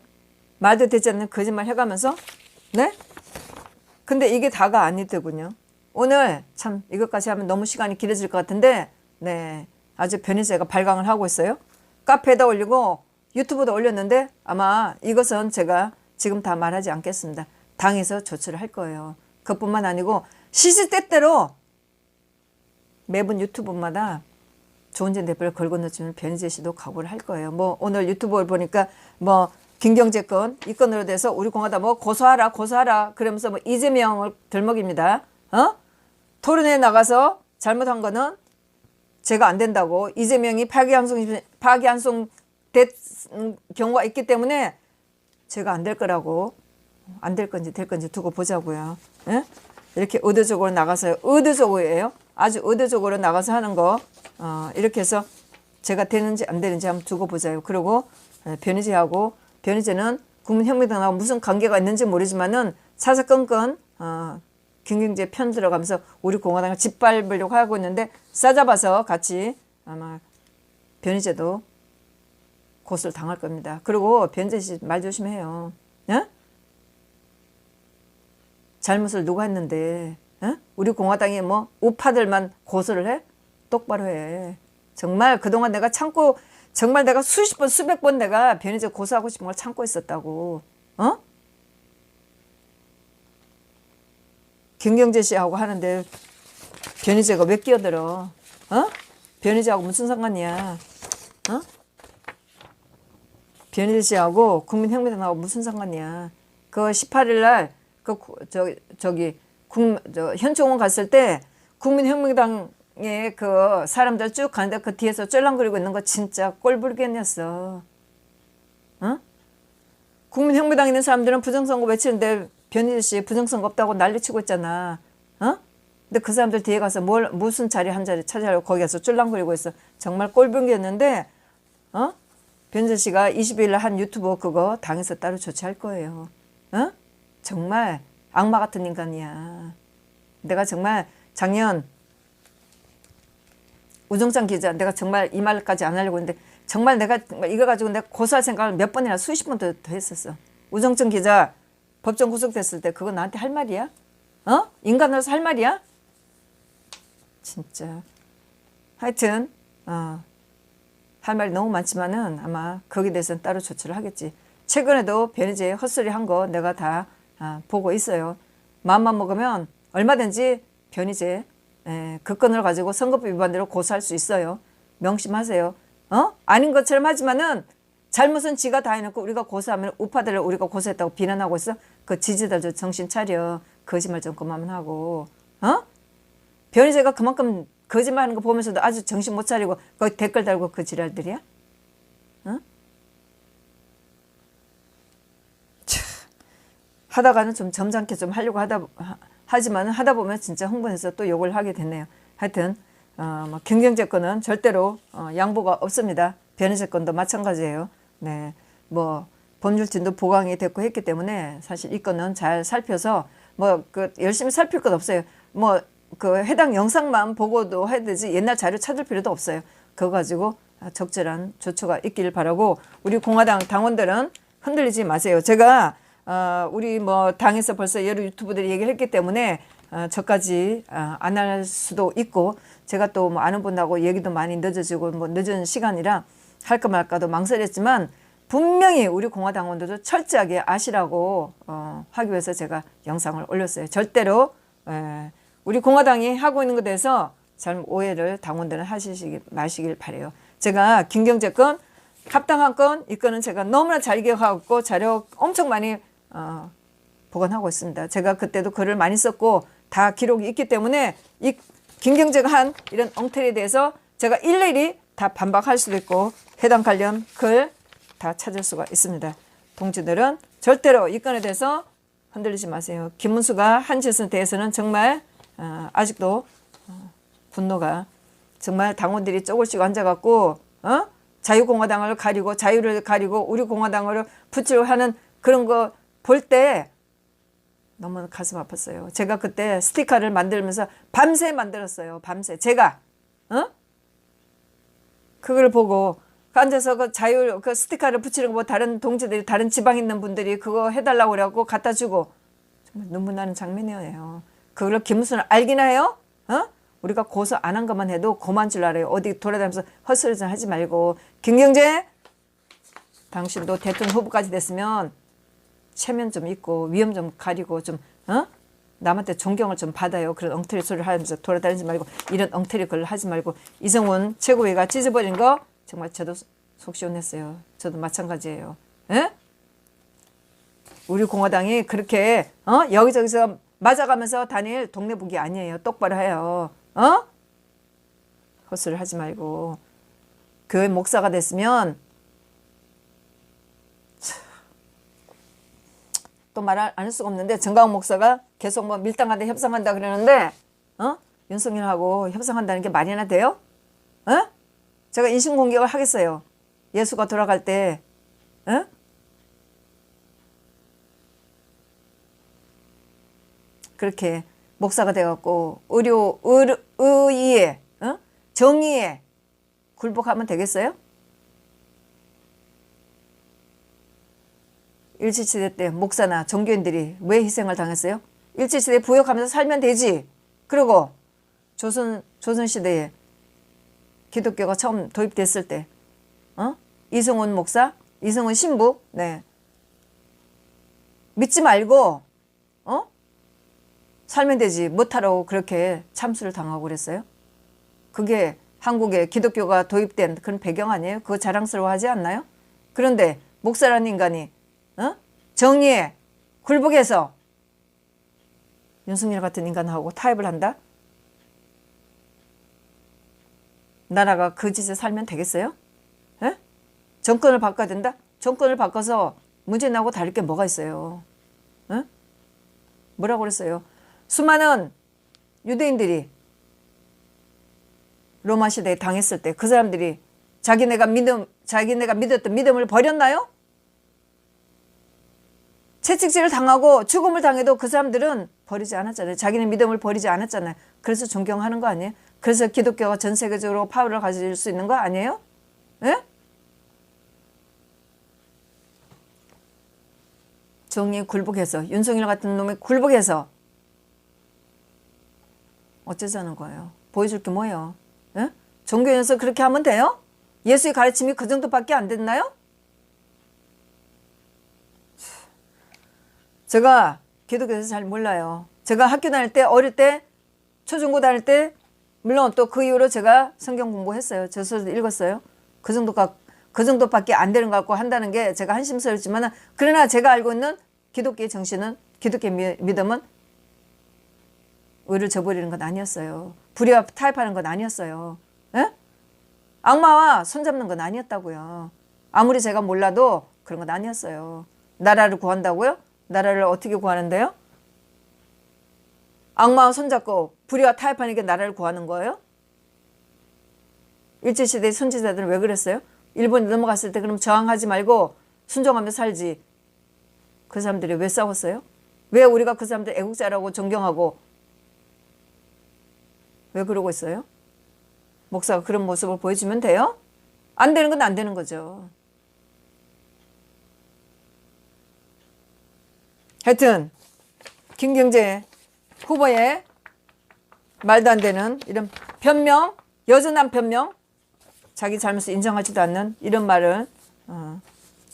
말도 되지 않는 거짓말 해가면서 네? 근데 이게 다가 아니더군요. 오늘 참 이것까지 하면 너무 시간이 길어질 것 같은데 네, 아주 변희재가 발광을 하고 있어요. 카페에다 올리고 유튜브도 올렸는데 아마 이것은 제가 지금 다 말하지 않겠습니다. 당에서 조치를 할 거예요. 그것뿐만 아니고 시시때때로 매번 유튜브마다 조은진 대표를 걸고 넣어주면 변희재 씨도 각오를 할 거예요. 뭐 오늘 유튜브를 보니까 뭐 김경재 건 이 건으로 돼서 우리 공화당 뭐 고소하라 그러면서 뭐 이재명을 들먹입니다. 토론회 나가서 잘못한 거는 제가 안 된다고 이재명이 파기환송 된 경우가 있기 때문에 제가 안 될 거라고 안 될 건지 될 건지 두고 보자고요. 예? 이렇게 의도적으로 나가서 의도적으로예요. 아주 의도적으로 나가서 하는 거 이렇게 해서 제가 되는지 안 되는지 한번 두고 보자요. 그리고 변희재는 국민혁명당하고 무슨 관계가 있는지 모르지만은 사사건건 김경재 편 들어가면서 우리 공화당을 짓밟으려고 하고 있는데 싸잡아서 같이 아마 변희재도 고소를 당할 겁니다. 그리고 변희재 씨 말 조심해요. 예? 잘못을 누가 했는데? 어? 우리 공화당이 뭐 우파들만 고소를 해? 똑바로 해. 정말 그동안 내가 참고 정말 내가 수십 번 수백 번 내가 변희재 고소하고 싶은 걸 참고 있었다고. 어? 김경재 씨하고 하는데 변희재가 왜 끼어들어? 어? 변희재하고 무슨 상관이야? 어? 변희재 씨하고 국민혁명당하고 무슨 상관이야? 그 18일 날 그 현충원 갔을 때 국민혁명당의 그 사람들 쭉 가는데 그 뒤에서 쫄랑거리고 있는 거 진짜 꼴불견이었어. 어? 국민혁명당 있는 사람들은 부정선거 외치는데 변희재 씨 부정선거 없다고 난리치고 있잖아. 어? 근데 그 사람들 뒤에 가서 무슨 자리 한 자리 찾아려고 거기 가서 쫄랑거리고 있어. 정말 꼴불견이었는데 어? 변희재 씨가 22일 날 한 유튜브 그거 당에서 따로 조치할 거예요. 어? 정말 악마 같은 인간이야. 내가 정말 작년 우정찬 기자 내가 정말 이 말까지 안 하려고 했는데 정말 내가 이거 가지고 내가 고소할 생각을 몇 번이나 수십 번 더 했었어. 우정찬 기자 법정 구속됐을 때 그거 나한테 할 말이야? 어? 인간으로서 할 말이야? 진짜. 하여튼 할 말이 너무 많지만은 아마 거기에 대해서는 따로 조치를 하겠지. 최근에도 변희재 헛소리 한 거 내가 다 보고 있어요. 마음만 먹으면 얼마든지 변희재 그 건을 가지고 선거법 위반대로 고소할 수 있어요. 명심하세요. 어? 아닌 것처럼 하지만은 잘못은 지가 다 해놓고 우리가 고소하면 우파들을 우리가 고소했다고 비난하고 있어. 그 지지자들 정신 차려. 거짓말 좀 그만 하고. 어? 변희재가 그만큼 거짓말하는 거 보면서도 아주 정신 못 차리고 거기 댓글 달고 그 지랄들이야? 어? 하다가는 좀 점잖게 좀 하려고 하지만 하다 보면 진짜 흥분해서 또 욕을 하게 됐네요. 하여튼 뭐 김경재 건은 절대로 양보가 없습니다. 변희재 건도 마찬가지예요. 네, 뭐 법률진도 보강이 됐고 했기 때문에 사실 이 건은 잘 살펴서 뭐 그 열심히 살필 것 없어요. 뭐 그 해당 영상만 보고도 해야 되지 옛날 자료 찾을 필요도 없어요. 그거 가지고 적절한 조처가 있길 바라고 우리 공화당 당원들은 흔들리지 마세요. 제가 우리 뭐 당에서 벌써 여러 유튜브들이 얘기를 했기 때문에 저까지 안 할 수도 있고 제가 또 뭐 아는 분하고 얘기도 많이 늦어지고 뭐 늦은 시간이라 할까 말까도 망설였지만 분명히 우리 공화당원들도 철저하게 아시라고 하기 위해서 제가 영상을 올렸어요. 절대로 우리 공화당이 하고 있는 것에 대해서 잘못 오해를 당원들은 하시기 마시길 바래요. 제가 김경재 건 합당한 건 이 건은 제가 너무나 잘 기억하고 자료 엄청 많이 보관하고 있습니다. 제가 그때도 글을 많이 썼고 다 기록이 있기 때문에 이 김경재가 한 이런 엉터리에 대해서 제가 일일이 다 반박할 수도 있고 해당 관련 글 다 찾을 수가 있습니다. 동지들은 절대로 이 건에 대해서 흔들리지 마세요. 김문수가 한 짓에 대해서는 정말 아직도 분노가 정말 당원들이 쪼글씩 앉아갖고 자유공화당을 가리고 자유를 가리고 우리 공화당을 붙이려고 하는 그런 거 볼 때 너무 가슴 아팠어요. 제가 그때 스티커를 만들면서 밤새 만들었어요. 밤새 제가 그걸 보고 앉아서 그 자유 그 스티커를 붙이는 거 보고 다른 동지들이 다른 지방에 있는 분들이 그거 해달라고 그래갖고 갖다 주고 정말 눈물 나는 장면이에요. 그걸 김무수는 알긴 해요? 우리가 고소 안 한 것만 해도 고만 줄 알아요. 어디 돌아다니면서 헛소리 좀 하지 말고. 김경재 당신도 대통령 후보까지 됐으면 체면 좀 있고 위험 좀 가리고 좀 남한테 존경을 좀 받아요. 그런 엉터리 소리를 하면서 돌아다니지 말고 이런 엉터리 걸 하지 말고. 이성훈 최고위가 찢어버린 거 정말 저도 속 시원했어요. 저도 마찬가지예요. 에? 우리 공화당이 그렇게 여기저기서 맞아가면서 다닐 동네북이 아니에요. 똑바로 해요. 헛소리를 하지 말고. 교회 목사가 됐으면 또 말 안 할 수가 없는데 정강훈 목사가 계속 뭐 밀당한다 협상한다 그러는데 윤석열하고 협상한다는 게 말이나 돼요? 제가 인신공격을 하겠어요. 예수가 돌아갈 때 그렇게 목사가 돼갖고 의의에 정의에 굴복하면 되겠어요? 일제시대 때 목사나 종교인들이 왜 희생을 당했어요? 일제시대에 부역하면서 살면 되지. 그리고 조선시대에 기독교가 처음 도입됐을 때, 이승훈 목사, 이승훈 신부, 네. 믿지 말고, 살면 되지. 못하라고 그렇게 참수를 당하고 그랬어요? 그게 한국에 기독교가 도입된 그런 배경 아니에요? 그거 자랑스러워 하지 않나요? 그런데 목사라는 인간이, 정의에 굴복해서 윤석열 같은 인간하고 타협을 한다? 나라가 그 짓에 살면 되겠어요? 에? 정권을 바꿔야 된다? 정권을 바꿔서 문제 나고 다를 게 뭐가 있어요? 에? 뭐라고 그랬어요? 수많은 유대인들이 로마 시대에 당했을 때 그 사람들이 자기네가 믿었던 믿음을 버렸나요? 채찍질을 당하고 죽음을 당해도 그 사람들은 버리지 않았잖아요. 자기네 믿음을 버리지 않았잖아요. 그래서 존경하는 거 아니에요? 그래서 기독교가 전 세계적으로 파워를 가질 수 있는 거 아니에요? 예? 정의에 굴복해서, 윤석열 같은 놈이 굴복해서 어쩌자는 거예요? 보여줄 게 뭐예요? 예? 종교에서 그렇게 하면 돼요? 예수의 가르침이 그 정도밖에 안 됐나요? 제가 기독교에서 잘 몰라요. 제가 학교 다닐 때, 어릴 때, 초중고 다닐 때, 물론 또 그 이후로 제가 성경 공부했어요. 저서도 읽었어요. 그 정도밖에 안 되는 것 같고 한다는 게 제가 한심스럽지만, 그러나 제가 알고 있는 기독교의 정신은, 기독교의 믿음은 의를 저버리는 건 아니었어요. 불의와 타협하는 건 아니었어요. 에? 악마와 손잡는 건 아니었다고요. 아무리 제가 몰라도 그런 건 아니었어요. 나라를 구한다고요? 나라를 어떻게 구하는데요? 악마와 손잡고 불의와 타협하는 게 나라를 구하는 거예요? 일제시대의 선지자들은 왜 그랬어요? 일본이 넘어갔을 때 그럼 저항하지 말고 순종하며 살지. 그 사람들이 왜 싸웠어요? 왜 우리가 그 사람들 애국자라고 존경하고 왜 그러고 있어요? 목사가 그런 모습을 보여주면 돼요? 안 되는 건 안 되는 거죠. 하여튼 김경재 후보의 말도 안 되는 이런 변명, 여전한 변명, 자기 잘못을 인정하지도 않는 이런 말을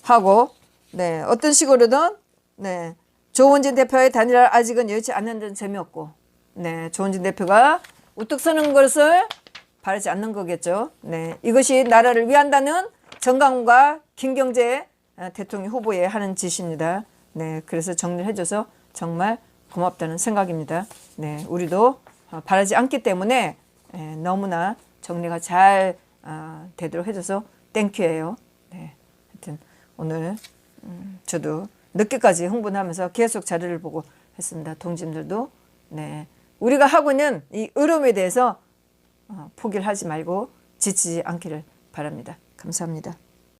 하고, 네, 어떤 식으로든, 네, 조원진 대표의 단일화 아직은 여의치 않는 데는 재미없고, 네, 조원진 대표가 우뚝 서는 것을 바라지 않는 거겠죠. 네, 이것이 나라를 위한다는 정강훈과 김경재 대통령 후보에 하는 짓입니다. 네, 그래서 정리를 해줘서 정말 고맙다는 생각입니다. 네, 우리도 바라지 않기 때문에 너무나 정리가 잘 되도록 해줘서 땡큐예요. 네, 하여튼 오늘 저도 늦게까지 흥분하면서 계속 자료를 보고 했습니다. 동지들도 네, 우리가 하고 있는 이 의로움에 대해서 포기를 하지 말고 지치지 않기를 바랍니다. 감사합니다.